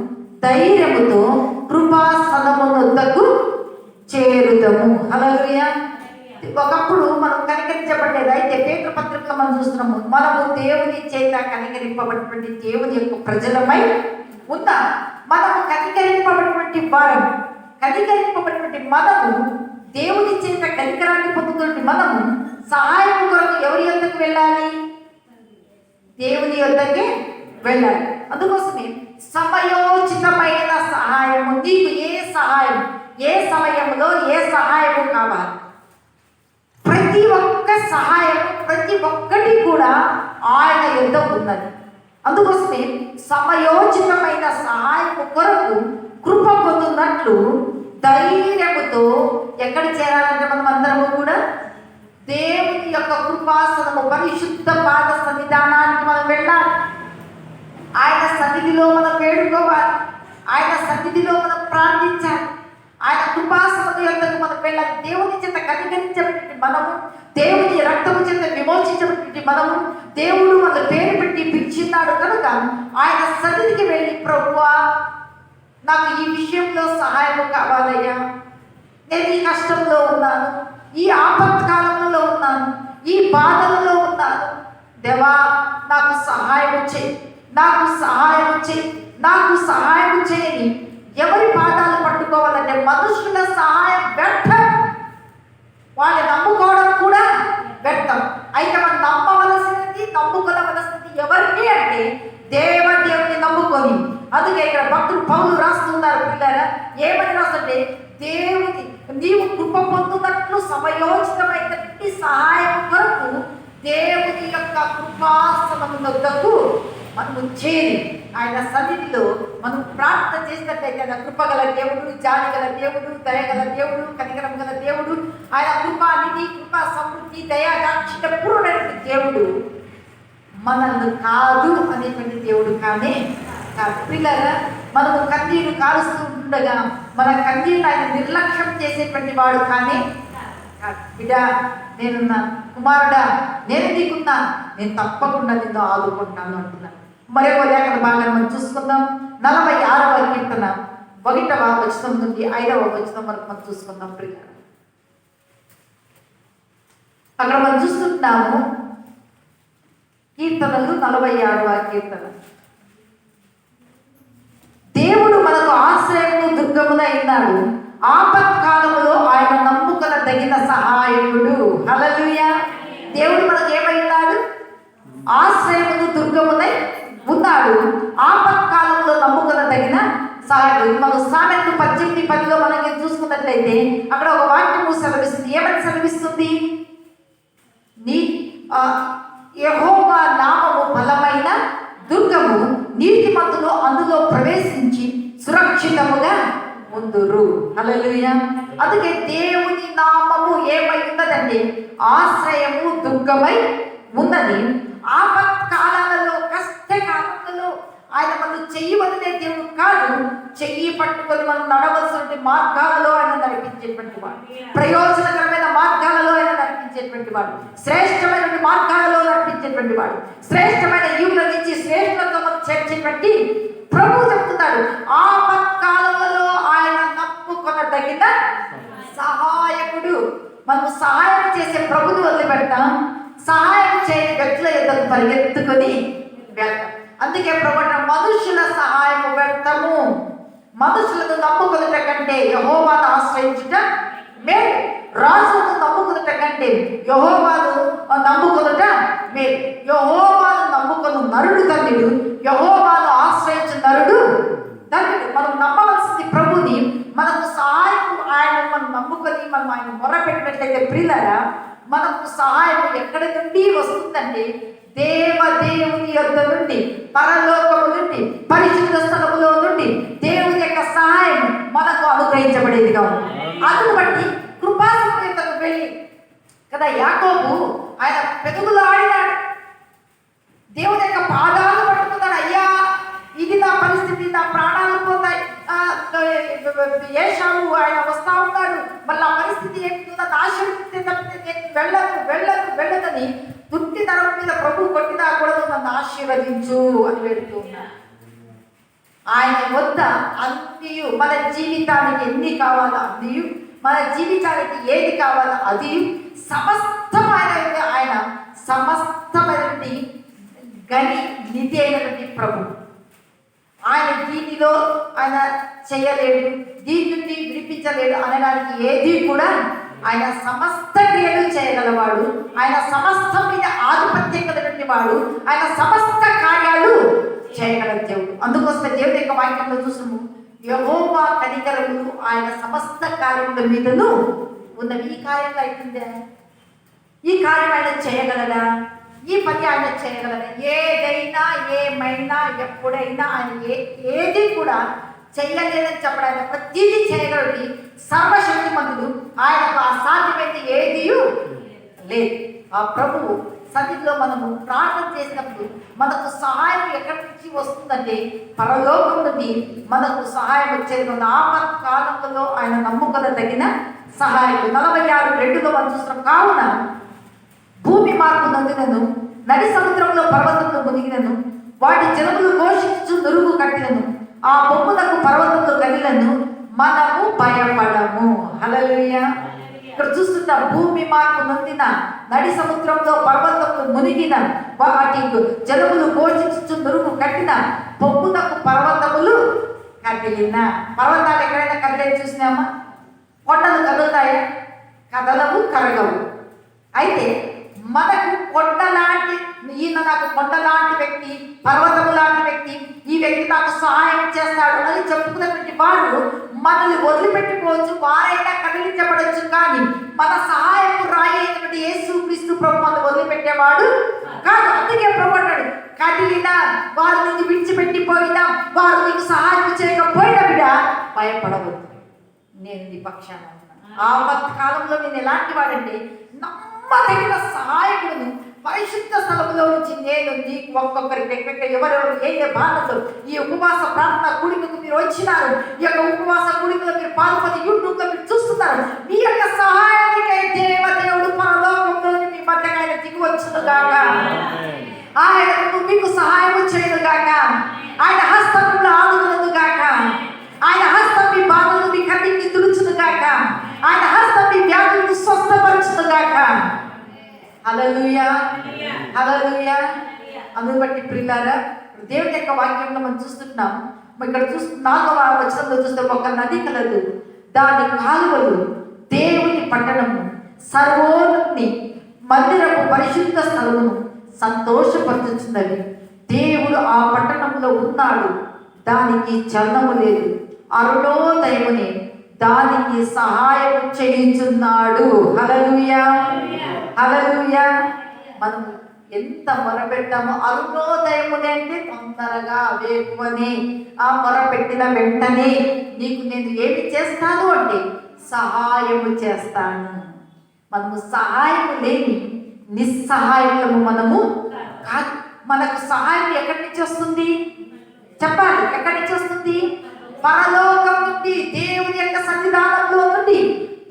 ధైర్యముతో కృపాసనమునొద్దకు చేరుదము. హల్లెలూయా. ఒకప్పుడు మనం కనికరించబడలేదు. అయితే పేతురు పత్రికలో మనం చూస్తున్నాము, మనము దేవుని చేత కనికరింపబడినటువంటి దేవుని యొక్క ప్రజలమై ఉందా. మనము కనికరింపబడినటువంటి వారం, కనికరింపబడినటువంటి మనము దేవుని చేత కనికరాన్ని పొందుతున్నటువంటి మనము సహాయం కొరకు ఎవరి యొద్దకు వెళ్ళాలి? దేవుని యొద్దకే వెళ్ళాలి. అందుకోసమే సమయోచితమైన సహాయము. నీకు ఏ సహాయం, ఏ సమయంలో ఏ సహాయము కావాలి, ప్రతి ఒక్క సహాయం, ప్రతి ఒక్కటి కూడా ఆయన యొద్ద ఉన్నది. అందుకోసమే సమయోచితమైన సహాయము కొరకు కృప పొందున్నట్లు ధైర్యముతో ఎక్కడ చేరాలంటే మనం అందరము కూడా దేవుని యొక్క కృపాసనము, పరిశుద్ధ పాద సన్నిధానానికి మనం వెళ్ళాలి. ఆయన సన్నిధిలో మనం వేడుకోవాలి, ఆయన సన్నిధిలో మనం ప్రార్థించాలి, ఆయన కృపాసనము యొద్దకు మనం వెళ్ళాలి. దేవుని చేత కనికరించబడి మనము, దేవుని రక్తము చేత విమోచించబడి మనము, దేవుడు మన పేరు పెట్టి పిలిచిన్నాడు కనుక ఆయన సన్నిధికి వెళ్ళి, ప్రభువా నాకు ఈ విషయంలో సహాయము కావాలయ్యా, నేను ఈ కష్టంలో ఉన్నాను, ఈ ఆపత్కాలంలో ఉన్నాను, ఈ బాధలలో ఉన్నాను, దేవా నాకు సహాయం చేయి, నాకు సహాయం చేయి, నాకు సహాయం చేయని ఎవరి పాదాలు పట్టుకోవాలంటే మనుషుల సహాయం వ్యర్థం, వాళ్ళని నమ్ముకోవడం కూడా వ్యర్థం. అయితే మనం నమ్ముకోవలసినది ఎవరిని అంటే దేవుని నమ్ముకొని. అందుకే ఇక్కడ భక్తులు పౌలు రాస్తున్నారు పిల్లరా, ఏమని రాస్తుంటే దేవుని నీవు కృప పొందున్నట్లు సమయోచితమైనటువంటి సహాయం కొరకు దేవుని యొక్క కృపాసనమునొద్దకు మనము చేరి ఆయన సన్నిధిలో మనం ప్రార్థన చేసినట్లయితే ఆయన కృపగల దేవుడు, జాలిగల దేవుడు, దయగల దేవుడు, కనికరం గల దేవుడు, ఆయన కృపానిధి, కృపా సమృద్ధి, దయా దాక్షిణ్య పూర్ణమైన దేవుడు మనల్ని కాదు అనేటువంటి దేవుడు కానీ కాదు. పిల్లరా, మనము కన్నీరు కారుస్తూ ఉండగా మన కన్నీరు ఆయన నిర్లక్ష్యం చేసేటువంటి వాడు కానీ కాదు. బిడ్డ నేనున్నాను, కుమారుడా నేను నీకున్నాను, నేను తప్పకుండా నిన్ను ఆదుకుంటున్నాను అంటున్నాను. మరొక లేఖన భాగాన్ని మనం చూసుకుందాం. 46వ కీర్తన 1వ వచనం నుండి 5వ వచనం వరకు మనం చూసుకుందాం. ప్రియ అక్కడ మనం చూస్తున్నాము కీర్తనలు 46వ కీర్తన. దేవుడు మనకు ఆశ్రయము దుర్గమున అయినాడు, ఆపత్కాలములో ఆయన నమ్ముకొన తగిన సహాయకుడు. హల్లెలూయా. దేవుడు మనకు ఏమైనాడు? ఆశ్రయమును దుర్గమునై ఉన్నాడు, ఆపత్కాలంలో నమ్ముకొన తగిన సహాయకుడు. మనం సామెతలు 18:10లో మనకి చూసుకున్నట్లయితే అక్కడ ఒక వాక్యము సెలవిస్తుంది. ఏమని సెలవిస్తుంది? యెహోవా నామము బలమైన దుర్గము, నీతిమంతులు అందులో ప్రవేశించి సురక్షితముగా ఉందురు. హల్లెలూయా. అందుకే దేవుని నామము ఏమై ఉన్నదంటే ఆశ్రయము దుర్గమై ఉన్నది. ఆపత్కాలలో, కష్టకాలంలో ఆయన మనం చెయ్యి వదిలే దేవుడు కాదు, చెయ్యి పట్టుకొని మనం నడవలసిన మార్గాలలో ఆయన నడిపించేటువంటి వాడు, ప్రయోజనకరమైన మార్గాలలో ఆయన నడిపించేటువంటి వాడు, శ్రేష్టమైన మార్గాలలో నడిపించేటువంటి వాడు, శ్రేష్టమైన ఈవుల నుంచి శ్రేష్టతో మనం చేర్చేటువంటి ప్రభు చెప్తున్నాడు. ఆపత్కాలంలో ఆయన నమ్ముకొనదగిన సహాయకుడు. మనం సహాయం చేసే ప్రభుని వదిలిపెడతాం, సహాయం చేయని వ్యక్తుల యొద్దకు పరిగెత్తుకొని వెళ్తాం. అందుకే ప్రభు మనుషుల సహాయము వ్యర్థము, మనుషులను నమ్ముకొనుట కంటే యెహోవాను ఆశ్రయించుట మేలు. రాజులను నమ్ముకొనుట కంటే యెహోవాను నమ్ముకొనుట మేలు. యెహోవాను నమ్ముకొను నరుడు ధన్యుడు, యెహోవాను ఆశ్రయించు నరుడు ధన్యుడు. మనం నమ్మవలసింది ప్రభుని. మనకు సహాయం ఆయన మనం నమ్ముకొని మనం ఆయన మొరపెట్టినట్లయితే ప్రియులారా, మనకు సహాయం ఎక్కడి నుండి వస్తుందంటే దేవుని యొద్ద నుండి, పరలోకము నుండి, పరిశుద్ధ స్థలములో నుండి దేవుని యొక్క సహాయం మనకు అనుగ్రహించబడేదిగా ఉంది. అందును బట్టి కృపాసమేతకు వెళ్ళి కదా యాకోబు ఆయన పెదవులు ఆడినాడు, దేవుని యొక్క పాదాలు పట్టుకున్నాడు. అయ్యా, ఇది నా పరిస్థితి, నా ప్రాణాలు పోతాయి. ఏషావు ఆయన వస్తా ఉన్నాడు, మళ్ళీ ఆ పరిస్థితి ఏంటో ఆశీర్వదిస్తే తప్పితే నేను వెళ్ళదని దుట్టి తరం మీద ప్రభు కొట్టినా కూడా నన్ను ఆశీర్వదించు అని వెళుతూ ఉన్నాడు. ఆయన వద్ద అన్నియు మన జీవితానికి ఎన్ని కావాలో అన్నియు, మన జీవితానికి ఏది కావాలో అది సమస్తమైన ఆయన సమస్తమైనటువంటి గని నిధి అయినటువంటి ప్రభు. ఆయన దీనిలో ఆయన చేయలేడు, దీని నుండి విడిపించలేడు అనడానికి ఏది కూడా ఆయన సమస్త క్రియలు చేయగలవాడు. ఆయన సమస్తం మీద ఆధిపత్యం కలిగినటువంటి వాడు. ఆయన సమస్త కార్యాలు చేయగల దేవుడు. అందుకోసమే దేవుడి యొక్క వాక్యంలో చూసాము, యెహోవా కనికరములు ఆయన సమస్త కార్యముల మీదను ఉన్నవి. ఈ కార్యం అయితుందా? ఈ కార్యం ఆయన చేయగలడా? ఈ పని ఆయన చేయగలడా? ఏదైనా ఏమైనా ఎప్పుడైనా ఆయన ఏది కూడా చెయ్యలేదని చెప్పడానికి ప్రతిదీ చేయగలడు, సర్వశక్తిమంతుడు. ఆయనకు అసాధ్యమైతే ఏది లేదు. ఆ ప్రభువు సన్నిధిలో మనము ప్రార్థన చేసినప్పుడు మనకు సహాయం ఎక్కడి నుంచి వస్తుందంటే పరలోకం నుండి మనకు సహాయం వచ్చేది. మన ఆపత్కాలంలో ఆయన నమ్ముకల తగిన సహాయం. 46:2 మనం చూస్తున్నాం. కావున భూమి మార్పు నందినను, నడి సముద్రంలో పర్వతంలో మునిగినను, వాటి జనములు ఘోషించు నురుగు కట్టినను, ఆ బొమ్మునకు పర్వతంలో కదిలను, మనము భయపడము. హల్లెలూయా. ఇక్కడ చూస్తున్న భూమి మార్పు నొందిన, నడి సముద్రంలో పర్వతంలో మునిగిన, వాటి జనములు ఘోషించు నురుగు కట్టిన, బొమ్మునకు పర్వతములు కదిలిన. పర్వతాలు ఎక్కడైనా కదిలేదు చూసినామా? కొండలు కదులుతాయా? కదలవు, కరగవు. అయితే మనకు కొండలాంటి, ఈయన నాకు కొండలాంటి వ్యక్తి, పర్వతము లాంటి వ్యక్తి, ఈ వ్యక్తి నాకు సహాయం చేస్తాడు అని చెప్పుకున్నటువంటి వారు మనల్ని వదిలిపెట్టుకోవచ్చు, వారైనా కదిలించబడచ్చు. కానీ మన సహాయం రాయి అయినటువంటి యేసుక్రీస్తు ప్రభు మనల్ని వదిలిపెట్టేవాడు కాదు. అందుకే ప్రభు అంటాడు, కదిలినా వారు నీకు విడిచిపెట్టిపోయినా, వారు నీకు సహాయం చేయకపోయినా బిడ్డ భయపడవద్దు, నేను నీ పక్షాన ఉన్నాను. ఆపత్కాలంలో నేను ఎలాంటి వాడంటే నమ్మదగిన సహాయకులను పరిశుద్ధ స్థలంలో నుంచి నేను నీకు ఒక్కొక్కరికి ఎవరెవరు ఏ బాధతో ఈ ఉపవాస ప్రార్థన కూడికకు మీరు వచ్చినారు, ఈ యొక్క ఉపవాస కూడికలో మీరు పాల్పొంది యూట్యూబ్లో మీరు చూస్తున్నారు. మీ యొక్క సహాయానికై దేవుడు పరలోకంలో మీ మధ్యగా ఆయన దిగి వచ్చును గాక, ఆయన మీకు సహాయం చేయను గాక, ఆయన హస్తంలో ఆదుకును గాక, ఆయన హస్తం మీ బాధలు మీ కన్నిటిని తుడుచును గాక, ఆయన హస్తం మీ వ్యాధులను స్వస్థపరచును గాక. హల్లెలూయా, హల్లెలూయా. అందుని బట్టి ప్రియులారా, దేవుని యొక్క వాక్యంలో మనం చూస్తున్నాం. ఇక్కడ 4వ వచనంలో చూస్తే ఒక నది కలదు, దాని కాలువలు దేవుని పట్టణము, సర్వోన్నతి మందిరము, పరిశుద్ధ స్థలమును సంతోషపరుచుచున్నది. దేవుడు ఆ పట్టణంలో ఉన్నాడు, దానికి చలనము లేదు. అరుణోదయమునే దానికి సహాయం చేయుచున్నాడు. హల్లెలూయా, హల్లెలూయా. మనం ఎంత మొరపెట్టామో, అరుణోదయమునే అంటే తొందరగా వేకువనే, ఆ మొరపెట్టిన వెంటనే నీకు నేను ఏమి చేస్తాను అంటే సహాయము చేస్తాను. మనము సహాయము లేని నిస్సహాయము మనము కాదు. మనకు సహాయం ఎక్కడి నుంచి వస్తుంది చెప్పాలి? ఎక్కడి నుంచి వస్తుంది? పరలోకం నుండి, దేవుని యొక్క సన్నిధానంలో నుండి,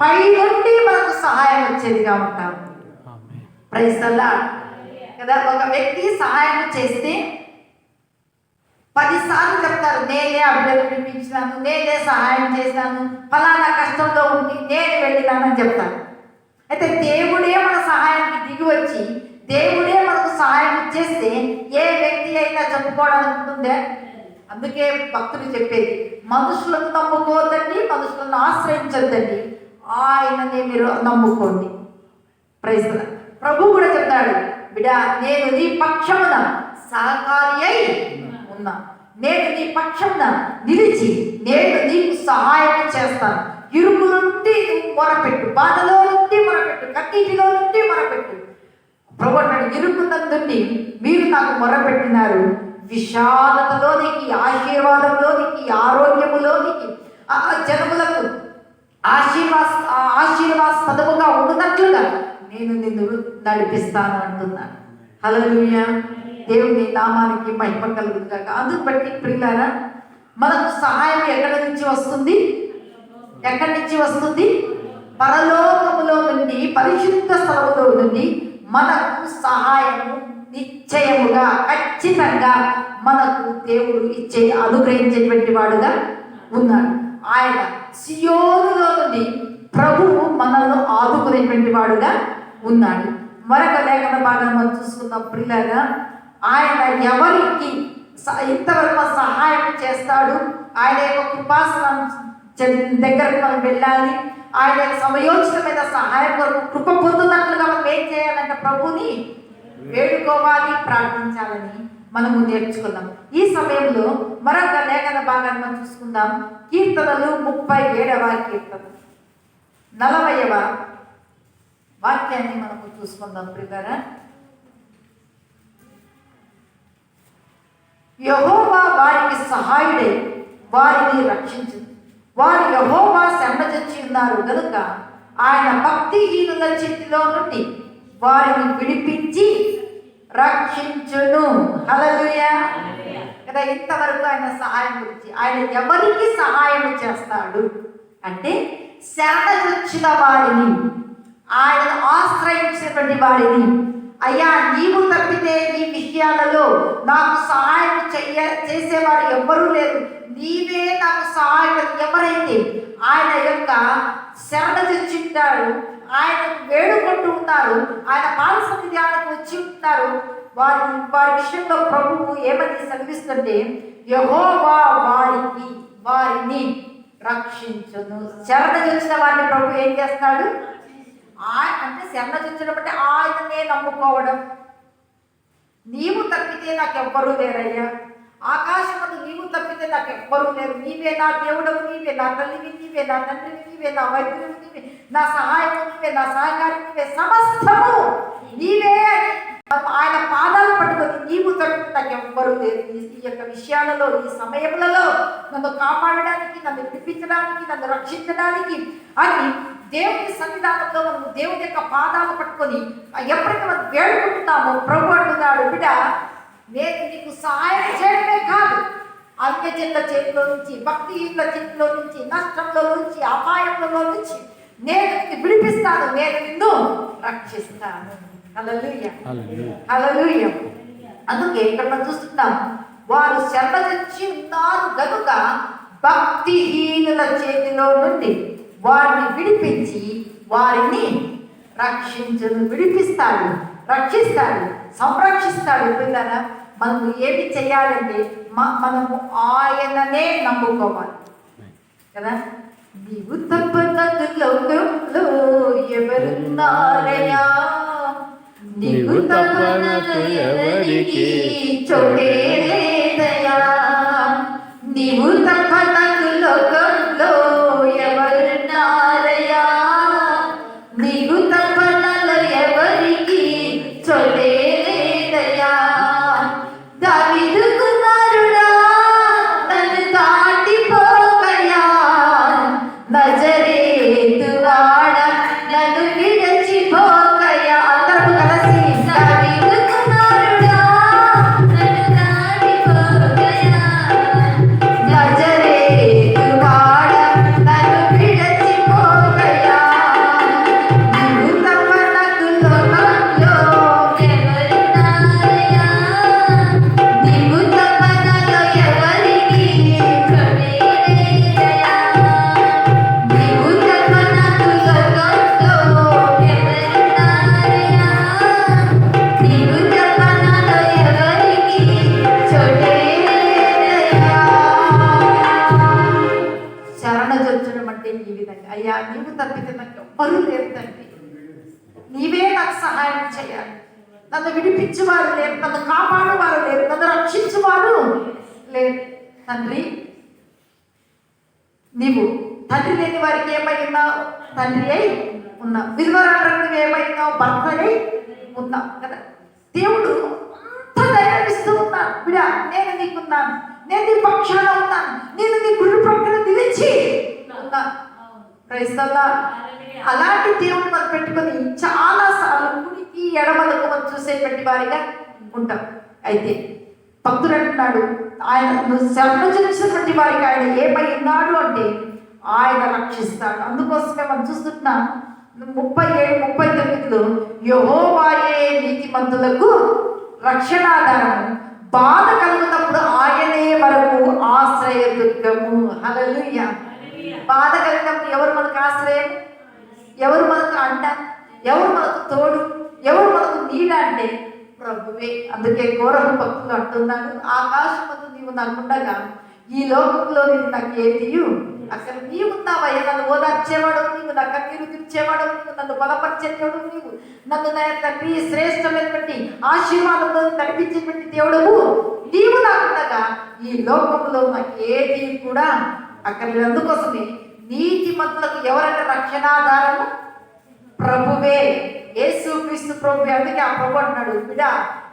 పై నుండి మనకు సహాయం వచ్చేదిగా ఉంటాము. ప్రైజ్ ది లార్డ్ కదా. ఒక వ్యక్తి సహాయం చేస్తే 10 సార్లు చెప్తారు, నేనే అభివృద్ధి వినిపించినాను, నేనే సహాయం చేశాను, ఫలానా కష్టంలో ఉండి నేను వెళ్ళినానని చెప్తాను. అయితే దేవుడే మన సహాయానికి దిగి వచ్చి దేవుడే మనకు సహాయం చేస్తే ఏ వ్యక్తి అయినా చెప్పుకోవడానికి ఉంటుందే? అందుకే భక్తులు చెప్పేది, మనుషులను నమ్ముకోవద్దండి, మనుషులను ఆశ్రయించొద్దండి, ఆయననే మీరు నమ్ముకోండి. Praise the lord. ప్రభు కూడా చెప్తాడు, బిడ్డా నేను నీ పక్షమున సహకారి అయి ఉన్నా, నేను నీ పక్షమున నిలిచి నేను నీకు సహాయం చేస్తాను. ఇరుకు నుండి మొరపెట్టు, బాధలో నుండి మొరపెట్టు, కన్నీటిలో నుండి మొరపెట్టు. ప్రభు అంటాడు, ఇరుకునందుండి మీరు నాకు మొరపెట్టినారు, విశాలతలోనికి, ఆశీర్వాదంలోనికి, ఆరోగ్యములోనికి, ఆ జనములకు ఆశీర్వాదముగా ఉండునట్లుగా నేను నిన్ను నడిపిస్తాను అంటున్నాను. హల్లెలూయా. దేవుని నామానికి మహిమ కలుగుగాక. అందుకు బట్టి ప్రియులారా, మనకు సహాయం ఎక్కడి నుంచి వస్తుంది? ఎక్కడి నుంచి వస్తుంది? పరలోకములో నుండి, పరిశుద్ధ స్థలములో నుండి మనకు సహాయము నిశ్చయముగా, ఖచ్చితంగా మనకు దేవుడు అనుగ్రహించేటువంటి వాడుగా ఉన్నాడు. ఆయన సియోనులో నుండి ప్రభువు మనల్ని ఆదుకునేటువంటి వాడుగా ఉన్నాడు. మరొక లేఖన భాగం మనం చూసుకున్నాం ప్రియులారా, ఆయన ఎవరికి ఇంతవరకు సహాయం చేస్తాడు, ఆయన యొక్క కృపాసనం దగ్గరకు మనం వెళ్ళాలి, ఆయన సమయోచితమైన సహాయం కొరకు కృప పొందుతున్నట్లుగా మనం ఏం చేయాలంటే ప్రభుని వేడుకోవాలి, ప్రార్థించాలని మనము నేర్చుకున్నాం. ఈ సమయంలో మరొక లేఖన భాగాన్ని మనం చూసుకుందాం. కీర్తనలు 37వ కీర్తన 40వ వాక్యాన్ని మనము చూసుకుందాం ప్రియులారా. యెహోవా వారికి సహాయుడై వారిని రక్షించు, వారు యెహోవా శరణుజొచ్చి ఉన్నారు గనుక ఆయన భక్తిహీనుల చేతిలో నుండి వారిని విడిపించి రక్షించును. హల్లెలూయా కదా. ఇంతవరకు ఆయన సహాయం గురించి, ఆయన ఎవరికి సహాయం చేస్తాడు అంటే శరణుజొచ్చిన వారిని, ఆయన ఆశ్రయించినటువంటి వారిని. అయ్యా నీవు తప్పితే ఈ విషయాలలో నాకు సహాయం చేసేవారు ఎవ్వరూ లేరు, నీవే నాకు సహాయం. ఎవరైతే ఆయన యొక్క శరణుజొచ్చింటారు, ఆయన వేడుకుంటూ ఉన్నారు, ఆయన పాద సన్నిధానానికి వచ్చి ఉంటున్నారు, వారి విషయంలో ప్రభువు ఏమని సెలవిస్తుంటే, యెహోవా వారిని రక్షించును. శరణుజొచ్చిన వారిని ప్రభు ఏం చేస్తాడు అంటే శరణుజొచ్చడం అంటే ఆయననే నమ్ముకోవడం. నీవు తప్పితే నాకు ఎవ్వరూ లేరయ్యా, ఆకాశమందు నీవు తప్పితే నాకు ఎవ్వరూ లేరు, నీవే నా దేవుడవు, నీవే నా తల్లివి, నీవే నా తండ్రివి, నీవే నా వైద్యుడివి, నీవే నా సహాయము, నీవే నా సహకారి, నీవే సమస్తము నీవే అని ఆయన పాదాలు పట్టుకొని నీవు తప్పితే నాకు ఎవ్వరూ లేరు, ఈ యొక్క విషయాలలో, ఈ సమయములలో నన్ను కాపాడడానికి, నన్ను విడిపించడానికి, నన్ను రక్షించడానికి అని దేవుని సన్నిధానంలో మనము దేవుని యొక్క పాదాలు పట్టుకొని ఎప్పుడైతే మనం వేడుకుంటున్నామో ప్రభు అంటున్నాడు, బిడ్డ నేను నీకు సహాయం చేయడమే కాదు, అన్యజనుల చేతిలో నుంచి, భక్తిహీనుల చేతిలో నుంచి, నష్టంలో నుంచి, అపాయంలో నుంచి నేను నిన్ను విడిపిస్తాను, నేను నిన్ను రక్షిస్తాను. హల్లెలూయా హల్లెలూయా. అందుకే ఇక్కడ మనం చూస్తున్నాం, వారు శరణుజొచ్చి ఉన్నారు గనుక భక్తిహీనుల చేతిలో నుండి వారిని విడిపించి వారిని రక్షించును. విడిపిస్తాడు, రక్షిస్తాడు, సంరక్షిస్తాడు. పిల్లరా, మనము ఏమి చేయాలంటే మనము ఆయననే నమ్ముకోవాలి కదా. నీవు తప్ప నాకు లోకంలో ఎవరున్నారయ్యా, నీవు తప్ప నాకు ఎవరికి చోటే లేదయ్యా, నీవు తప్ప నాకు లోకంలో ఎవరున్నారయ్యా, నీవు తప్ప నాలో ఎవరికి చోటే లేదయ్యా. దావీదు కుమారుడా నన్ను దాటిపోవయ్యా, నజరేతు వాడ నన్ను విడిచిపోకయ్యా. అందరూ కలిసి దావీదు కుమారుడా నన్ను దాటిపోకయ్యా, నజరేతు తప్పితే నాకు ఎవ్వరూ లేరు తండ్రి. నీవే నాకు సహాయం చేయాలి. నన్ను విడిపించేవారు లేరు, నన్ను కాపాడేవారు లేరు, నన్ను రక్షించేవారు లేరు తండ్రి. నీవు తండ్రి లేని వారికి ఏమై ఉన్నావు? తండ్రి అయి ఉన్నావు. విధవరాలకు ఏమై ఉన్నావు? భర్త అయి ఉన్నావు కదా. దేవుడు అంత ధైర్యం ఇస్తూ ఉన్నాడు. బిడ్డ, నేను నీకున్నాను, నేను నీ పక్షాన ఉన్నాను, నేను నీ గుడి పక్కన నిలిచి ఉన్నాను. క్రైస్తవులా, అలాంటి దేవుడు మనం పెట్టుకొని చాలా సార్లు కుడికి ఎడమలకు మనం చూసేటువంటి వారిగా ఉంటాం. అయితే భక్తుడు అంటున్నాడు, ఆయన శ్రమ చూసినటువంటి వారికి ఆయన ఏమై ఉన్నాడు అంటే ఆయన రక్షిస్తాడు. అందుకోసమే మనం చూస్తున్నాం 37-39లో యెహోవాయే నీతిమంతులకు రక్షణాధారము, బాధ కలుగునప్పుడు ఆయనే వరకు ఆశ్రయదుర్గము. హల్లెలూయా. బాధ కలిగినప్పుడు ఎవరు మనకు ఆశ్రయం? ఎవరు మనకు అంట? ఎవరు మనకు తోడు? ఎవరు మనకు నీడ అంటే ప్రభువే. అందుకే కోరహు భక్తులు అంటున్నాడు, ఆకాశమందు నీవు నాకుండగా ఈ లోకంలో నీవు నాకు ఏదియు అసలు నీవున్నావయ్యా. నన్ను ఓదార్చేవాడు నీవు, నా కన్నీరు తీర్చేవాడు నీవు, నన్ను బలపరిచేవాడు నీవు, నన్ను తండ్రి శ్రేష్టమైనటువంటి ఆశీర్వాదంలో నడిపించేటువంటి దేవుడవు నీవు నాకుండగా ఈ లోకంలో నాకు ఏది కూడా అక్కడ. అందుకోసమే నీతిమంతులకు ఎవరంటే రక్షణాధారము? ప్రభువే, యేసుక్రీస్తు ప్రభువే. అందుకే ఆ ప్రభు అంటున్నాడు, బిడ్డ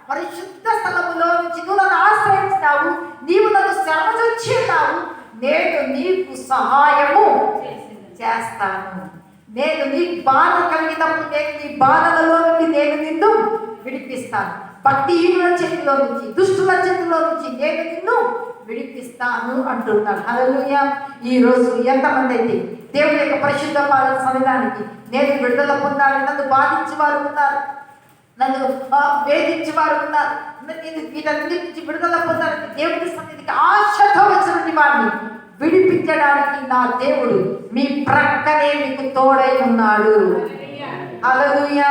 పరిశుద్ధ స్థలములో నుంచి నువ్వు నన్ను ఆశ్రయించినావు, నీవు నన్ను శ్రమచొచ్చి ఉన్నావు, నేను నీకు సహాయము చేస్తాను. నేను నీకు బాధ కలిగినప్పుడు నేను నీ బాధలలో నుండి నేను నిన్ను విడిపిస్తాను. భక్తిహీనుల చేతిలో నుంచి, దుష్టుల చేతిలో నుంచి నేను నిన్ను విడిపిస్తాను అంటున్నాడు. హల్లెలూయా. ఈరోజు ఎంతమంది అయితే దేవుని యొక్క పరిశుద్ధ సన్నిధానికి నేను విడుదల పొందాలి, నన్ను బాధించేవారు ఉన్నారు, నన్ను వేధించేవారు ఉన్నారు, నేను వీటన్నిటి నుంచి విడుదల పొందాలని దేవుని సన్నిధికి ఆశతో వచ్చినటువంటి వాడిని విడిపించడానికి నా దేవుడు మీ ప్రక్కనే మీకు తోడై ఉన్నాడు. హల్లెలూయా.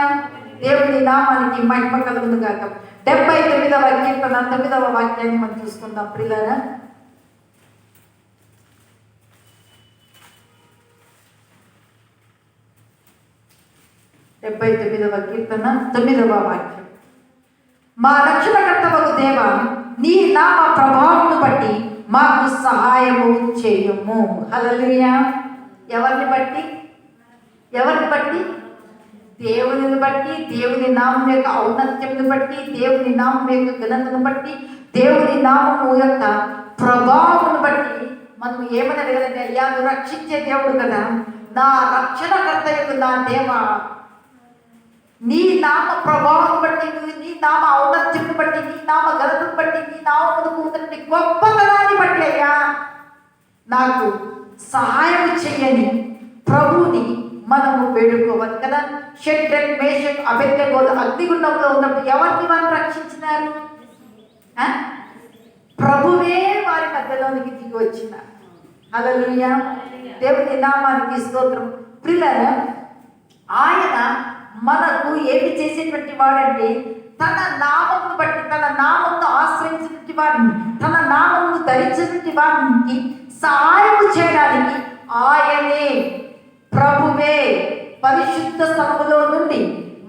దేవుని నామానికి మహిమ కలుగును గాక. 79వ కీర్తన 9వ వాక్యాన్ని మనం చూసుకుందాం ప్రియులారా. 79వ కీర్తన 9వ వాక్యం. మా రక్షణకర్తవగు దేవా, నీ నామ ప్రభావమును బట్టి మాకు సహాయము చేయుము. హల్లెలూయా. ఎవరిని బట్టి? ఎవరిని బట్టి? దేవుని బట్టి, దేవుని నామం యొక్క ఔన్నత్యమును బట్టి, దేవుని నామం యొక్క ఘనతను బట్టి, దేవుని నామము యొక్క ప్రభావమును బట్టి మనం ఏమని అడగలంటే, అయ్యా నువ్వు రక్షించే దేవుడు కదా, నా రక్షణకర్త యొక్క నా దేవా, నీ నామ ప్రభావం బట్టి, నీ నామ ఔన్నత్యమును బట్టి, నీ నామ ఘనతను బట్టి, నీ నామమునకు ఉన్నటువంటి గొప్పతనాన్ని బట్టి అయ్యా నాకు సహాయం చెయ్యని ప్రభుని మనము వేడుకోవాలి కదా. షడ్రక్, మేషక్, అబేద్నెగోలు అగ్నిగుండంలో ఉన్నప్పుడు ఎవరిని వారు రక్షించినారు? ప్రభువే వారి మధ్యలోనికి దిగి వచ్చినారు. హల్లెలూయా. దేవుని నామానికి స్తోత్రం. ప్రియులారా, ఆయన మనకు ఏమి చేసేటువంటి వాడంటే తన నామమును బట్టి, తన నామమును ఆశ్రయించినటువంటి వాడిని, తన నామమును ధరించినటువంటి వారికి సహాయం చేయడానికి ఆయనే ప్రభువే పరిశుద్ధ స్థలములో నుండి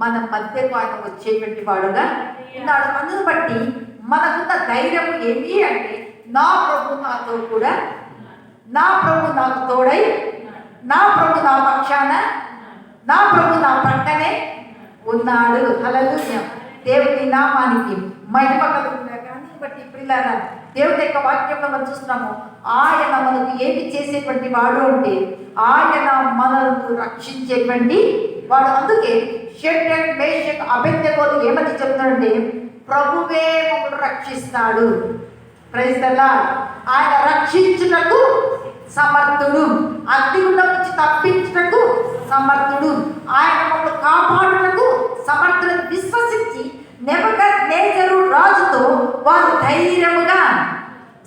మన మధ్యకు ఆయన వచ్చేటువంటి వాడుగా ఉన్నాడు. అందును బట్టి మనకున్న ధైర్యం ఏమి అంటే, నా ప్రభు నాతో కూడా, నా ప్రభు నాకు తోడై, నా ప్రభు నా పక్షాన, నా ప్రభు నా పక్కనే ఉన్నాడు. హల్లెలూయా. దేవుని నామానికి మహిమ కలుగుతుంది. కానీ బట్టి ప్రియులారా, దేవుని యొక్క వాక్యంలో మనం చూస్తున్నాము, ఆయన మనకు ఏమి చేసేటువంటి వాడు అంటే ఆయన మనల్ని రక్షించేటువంటి వాడు. అందుకే షడ్రక్, మేషక్, అబేద్నెగోలు ఏమని చెప్తున్నాడంటే, ప్రభువే మమ్మల్ని రక్షిస్తాడు. Praise the Lord. ఆయన రక్షించుటకు సమర్థుడు, అగ్నిగుండం నుంచి తప్పించుటకు సమర్థుడు, ఆయన మమ్మల్ని కాపాడుటకు సమర్థులను విశ్వసించి నెబుకద్నెజరు రాజుతో వారు ధైర్యముగా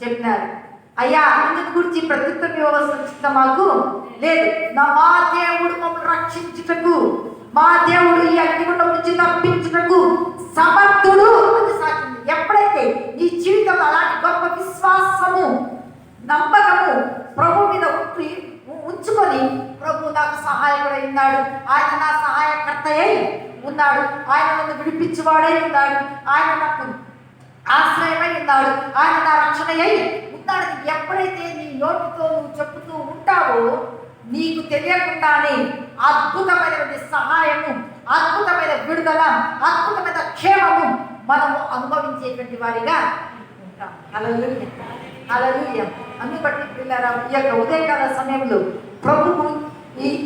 చెప్పినారు, అయ్యా ఇందుకు గురించి ప్రత్యుత్తరం ఇవ్వవలసిన మాకు లేదు, మా దేవుడు మమ్మల్ని రక్షించుటకు, మా దేవుడు ఈ అగ్నిగుండం నుంచి తప్పించుటకు సమర్థుడు అని సాక్షి. ఎప్పుడైతే నీ జీవితంలో అలాంటి గొప్ప విశ్వాసము, నమ్మకము ప్రభు మీద ఉంచుకొని, ప్రభు నాకు నాకు సహాయకుడై ఉన్నాడు, ఆయన నా సహాయకర్త అయి ఉన్నాడు, ఆయన నన్ను విడిపించేవాడై ఉన్నాడు, ఆయన నాకు ఆశ్రయమై ఉన్నాడు, ఆయన నా రక్షణ అయి ఉన్నాడు. ఎప్పుడైతే నీ నోటితో నువ్వు చెప్తూ ఉంటావో నీకు తెలియకుండానే అద్భుతమైనటువంటి సహాయము, అద్భుతమైన విడుదల, అద్భుతమైన క్షేమము మనము అనుభవించేటువంటి వారిగా ఉంటాం. హల్లెలూయా, హల్లెలూయా. అందుబట్టి పిల్లరా, ఈ యొక్క ఉదయకాల సమయంలో ప్రభువు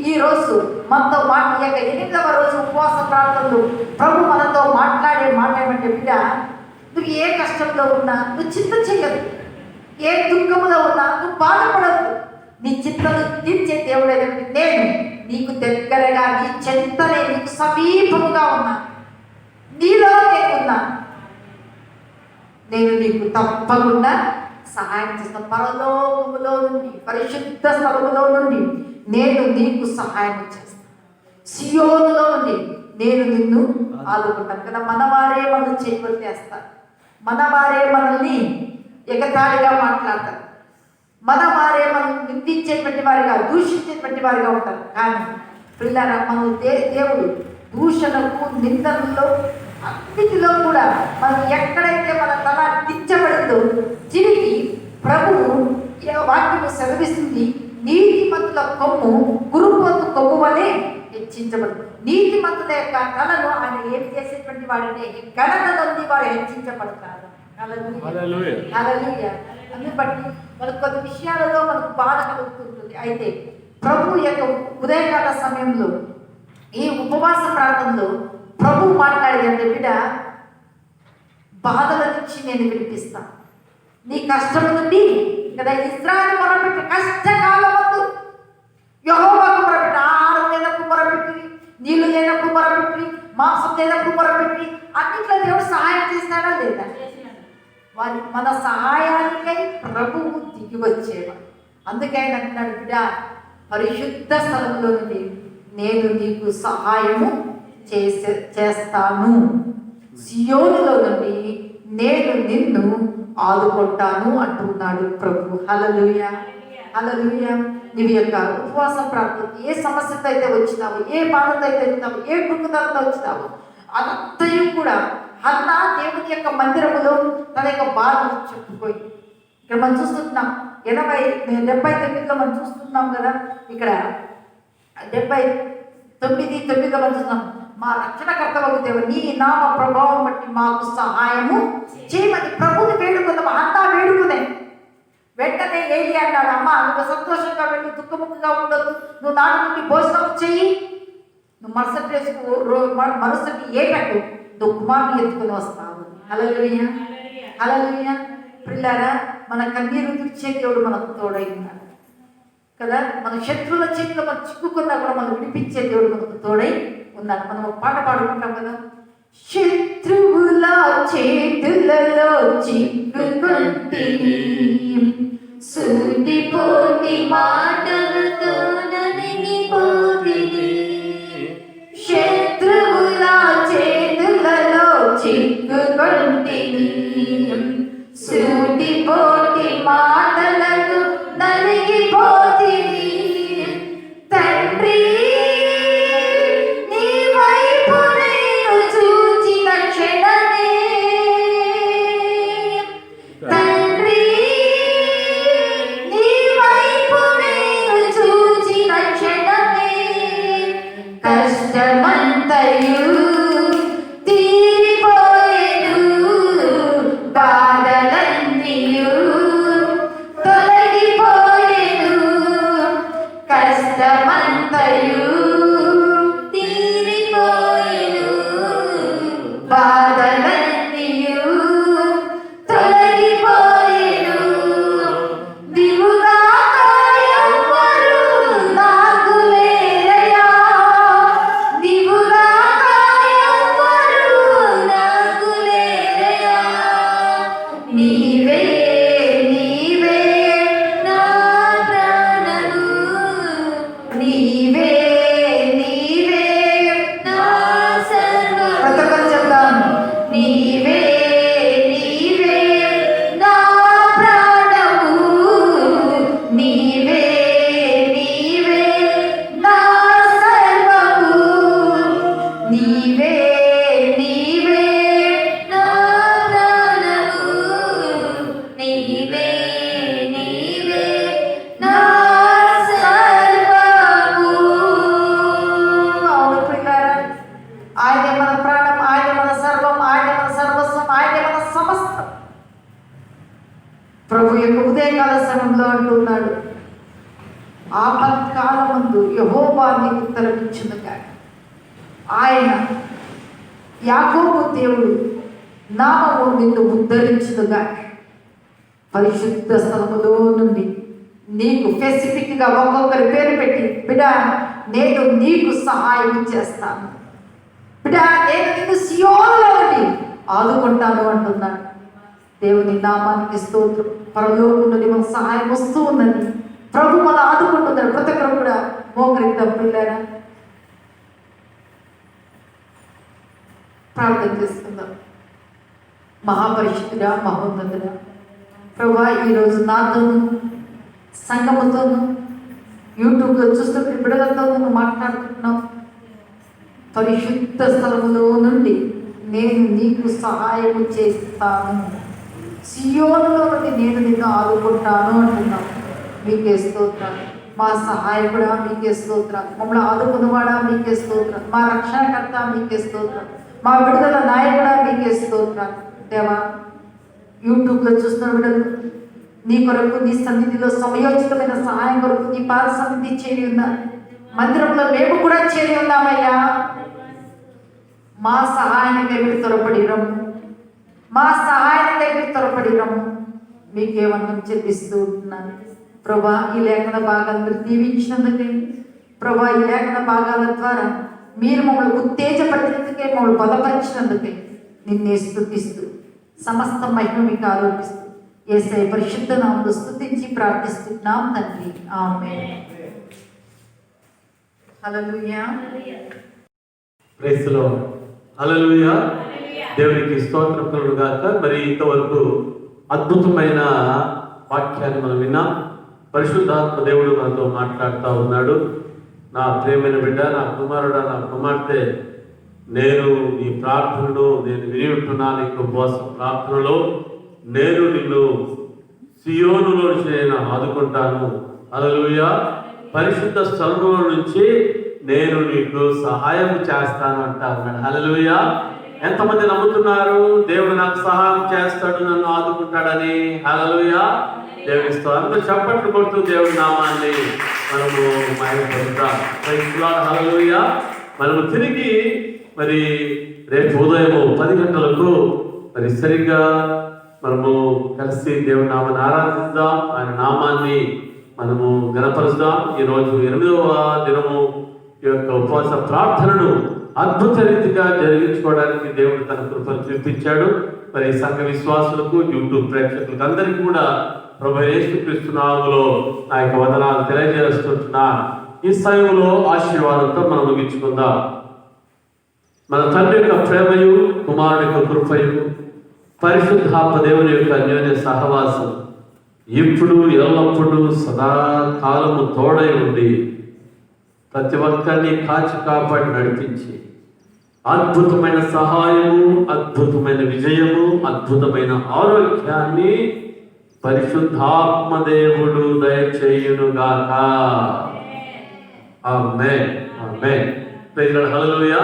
ఈ రోజు మనతో ఈ యొక్క 8వ రోజు ఉపవాస ప్రార్థనలు ప్రభు మనతో మాట్లాడే మాట ఏమంటే, బిడ్డ నువ్వు ఏ కష్టంలో ఉన్నా నువ్వు చింత చేయదు, ఏ దుఃఖంలో ఉన్నా నువ్వు బాధపడద్దు. నీ చింతను తీర్చే దేవుడైనటువంటి నేను నీకు దగ్గరగా, నీ చెంతనే, నీకు సమీపముగా ఉన్నా, నీలో నేను ఉన్నా, నేను నీకు తప్పకుండా సహాయం చేస్తాను. పరలోకములో నుండి, పరిశుద్ధ స్థలములో నుండి నేను నీకు సహాయం చేస్తాను. సియోనులో నుండి నేను నిన్ను ఆదుకుంటాను కదా. మనవారే మనం చేపట్టేస్తారు, మనవారే మనల్ని ఎగతాళిగా మాట్లాడతారు, మనవారే మనం నిందించేటువంటి వారిగా, దూషించేటువంటి వారిగా ఉంటారు. కానీ పిల్లరా, మన దేవుడు దూషణకు, నిందనలో, అన్నిటిలో కూడా మనం ఎక్కడైతే మన తల దించబడిందో తిరిగి ప్రభువు వాక్యము సెలవిస్తుంది, నీతిమంతుల కొమ్ము గురుపోతు కొమ్ము వలె హెచ్చించబడు. నీతిమంతుల యొక్క తలను ఆయన ఏమి చేసేటువంటి వాడినే గణన నుండి వారు హెచ్చించబడతారు. హల్లెలూయా. అందుని బట్టి మనకు కొన్ని విషయాలలో మనకు బాధ కలుగుతుంటుంది. అయితే ప్రభు యొక్క ఉదయకాల సమయంలో ఈ ఉపవాస ప్రాంతంలో ప్రభు మాట్లాడేదంటే, బిడ్డ బాధల నుంచి నేను విడిపిస్తాను, నీ కష్టం నుండి కదా. ఇశ్రాయేలు మొరపెట్టి కష్టకాలం వద్దు యెహోవాకు మొరపెట్టి, ఆహారం లేనప్పుడు మొరపెట్టి, నీళ్లు లేనప్పుడు మొరపెట్టి, మాంసం లేనప్పుడు మొరపెట్టి, అన్నింటిలో దేవుడు సహాయం చేస్తాడా లేదా? వారి మన సహాయానికై ప్రభువు దిగి వచ్చేవాడు. అందుకే ఆయన అంటున్నాడు, బిడ్డ పరిశుద్ధ స్థలంలో నుండి నేను నీకు సహాయము చేస్తాను, సియోనులో నుండి నేను నిన్ను ఆదుకుంటాను అంటున్నాడు ప్రభు. హల్లెలూయా, హల్లెలూయా. నీవు యొక్క ఉపవాస ప్రార్థన ఏ సమస్యతో అయితే వచ్చినావో, ఏ బాధతో అయితే వచ్చినావో, ఏ కృంగుదలతో వచ్చినావో, అదంతయు కూడా హన్నా దేవుని యొక్క మందిరములో తన యొక్క బాధను చెప్పుకోయి. ఇక్కడ మనం చూస్తున్నాం 79లో మనం చూస్తున్నాం కదా. ఇక్కడ 79:9 మనం చూస్తున్నాం, మా రక్షణకర్త ఒక దేవుడు నీ నామ ప్రభావం బట్టి మాకు సహాయము చేయమని ప్రభుని వేడుకుందాం. అన్నా వేడుకునే వెంటనే ఏలి అన్నాడు, అమ్మ నువ్వు సంతోషంగా వెళ్ళి దుఃఖముఖంగా ఉండొద్దు, నువ్వు నాటి నుండి భోజనం చెయ్యి, నువ్వు మరుసటి ఏటకు నువ్వు కుమారుని ఎత్తుకుని వస్తావు. హల్లెలూయా, హల్లెలూయా. పిల్లారా, మన కన్నీరు తుడిచే దేవుడు మనకు తోడై ఉన్నాడు కదా. మన శత్రువుల చేతిలో మనం చిక్కుకున్నా కూడా మనం విడిపించే దేవుడు మనకు తోడై ఉన్నాడు. మనం ఒక పాట పాడుకుంటాం కదా, శత్రువుల చేతులలో చిక్కుకుంటిని, సూటిపోటి మాటలతో నలిగిపోతిని, శత్రువుల చేతులలో చిక్కుకుంటిని, సూటిపోటి మాటలతో నలిగిపోతిని, తండ్రి నీ వైపు నేను చూచిన క్షణమే, తండ్రి నీ వైపు నేను చూచిన క్షణమే, కష్టమంతయు తీరిపోయెను, బాధలన్నీయు తొలగిపోయెను, కష్టమంతయు తీరిపోయెను, బాధలన్నీయు తొలగిపోయెను, దిగుగాక ఎవ్వరు నాకు లేరయ్యా, దిగుగాక యొక్క ఉదయకాల సమయంలో అంటున్నాడు, ఆపత్కాలమందు యెహోవా నీకు ఉత్తరమిచ్చునుగా. ఆయన యాకోబు దేవుడు నామము నిన్ను ఉద్ధరించునుగా. పరిశుద్ధ స్థలములో నుండి నీకు స్పెసిఫిక్గా ఒక్కొక్కరి పేరు పెట్టి, బిడ్డా నేను నీకు సహాయం చేస్తాను, బిడ్డా నేను నిన్ను సియోనులో నుండి ఆదుకుంటాను అంటున్నాడు. దేవుని నామానికి స్తోత్రం. పరలోకం నుండి మనకు సహాయం వస్తూ ఉన్నది. ప్రభు మనం ఆదుకుంటున్నాడు. ప్రతి ఒక్కరు కూడా మోకరిద్దాం పిల్లారా, ప్రార్థన చేసుకుందాం. మహాపరిశుద్ధుడా, మహోన్నతుడా ప్రభా, ఈరోజు నాతోనూ సంఘముతోనూ యూట్యూబ్లో చూస్తున్న బిడ్డలతో నువ్వు మాట్లాడుతున్నావు. పరిశుద్ధ స్థలములో నుండి నేను నీకు సహాయము చేస్తాను, సియోనులో నుండి నేను నిన్ను ఆదుకుంటాను అంటున్నావు. మీకే స్తోత్రాలు. మా సహాయకుడా మీకే స్తోత్రాలు. మమ్మల్ని ఆదుకున్నవాడా మీకే స్తోత్రాలు. మా రక్షణకర్త మీకే స్తోత్రాలు. మా విడుదల నాయకుడా మీకే స్తోత్రాలు. దేవా, యూట్యూబ్లో చూస్తున్న బిడ్డలు నీ కొరకు నీ సన్నిధిలో సమయోచితమైన సహాయం కొరకు నీ పాద సన్నిధి చేరి ఉన్నారు. మందిరంలో మేము కూడా చేరి ఉన్నామయ్యా. మా సహాయానికై మీరు త్వరపడి రమ్ము, మా సహాయానికై మీరు త్వరపడి రమ్ము. మీకేమన్నా చెల్లిస్తూ ఉంటున్నాను ప్రభా. ఈ లేఖన భాగాలు మీరు దీవించినందుకే ప్రభా, ఈ లేఖన భాగాల ద్వారా మీరు మమ్మల్ని ఉత్తేజపరిచినందుకే, మమ్మల్ని బలపరిచినందుకే నిన్నే స్తుతిస్తూ సమస్త మహిమ మీకు ఆరోపిస్తూ యేసయ్య పరిశుద్ధ నామములో స్తుతించి ప్రార్థిస్తున్నాం తండ్రి. Amen. Hallelujah. Praise the lord. Hallelujah. దేవునికి స్తోత్రం కలుగును గాక. మరి ఇంతవరకు అద్భుతమైన వాక్యాన్ని మనం విన్నాం. పరిశుద్ధాత్మ దేవుడు మనతో మాట్లాడుతూ ఉన్నాడు. నా ప్రియమైన బిడ్డ, నా కుమారుడా, నా కుమార్తె, నేను నీ ప్రార్థనలో నేను విని ఉంటున్నాను. నీకు ఉపవాస ప్రార్థనలో నేను నిన్ను సియోనులో నుంచి నేను ఆదుకుంటాను. హల్లెలూయా. పరిశుద్ధ స్థలంలో నుంచి నేను నీకు సహాయం చేస్తాను అంటా ఉన్నాడు. హల్లెలూయా. ఎంతమంది నమ్ముతున్నారు దేవుడు నాకు సహాయం చేస్తాడు, నన్ను ఆదుకుంటాడని? హల్లెలూయా. దేవుని స్తోత్రం. చప్పట్లు కొడుతూ దేవుడి నామాన్ని మనము మహిమపరుద్దాం. Praise the lord. హల్లెలూయా. మనము తిరిగి మరి రేపు ఉదయం 10 గంటలకు మరి సరిగ్గా మనము కలిసి దేవుని నామాన్ని ఆరాధిద్దాం, ఆయన నామాన్ని మనము గణపరుద్దాం. ఈరోజు 8వ దినము ఈ యొక్క ఉపవాస ప్రార్థనను అద్భుత రీతిగా జరిగించుకోవడానికి దేవుడు తన కృపను చూపించాడు. మరి సంఘ విశ్వాసులకు, యూట్యూబ్ ప్రేక్షకులకు అందరికీ కూడా ప్రభు యేసుక్రీస్తు నామములో నా యొక్క వందనాలు తెలియజేస్తున్నా. ఈ సమయంలో ఆశీర్వాదంతో మనం ముగించుకుందాం. మన తండ్రి యొక్క ప్రేమయు, కుమారుని యొక్క కృపయు, పరిశుద్ధాత్మ దేవుని యొక్క అన్యోన్య సహవాసం ఇప్పుడు ఎల్లప్పుడూ సదాకాలము తోడై ఉండి ప్రతి ఒక్కరిని కాచి కాపాడి నడిపించి అద్భుతమైన సహాయము, అద్భుతమైన విజయము, అద్భుతమైన ఆరోగ్యాన్ని పరిశుద్ధాత్మ దేవుడు దయచేయునుగాక. Amen. Amen. Praise the lord. Hallelujah.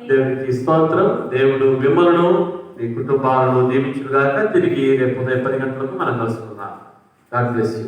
దేవునికి స్తోత్రం. దేవుడు మిమ్మలను మీ కుటుంబాలను దీవించుగాక. తిరిగి రేపు 10 గంటలకు మనం కలుసుకుందాం. God bless you.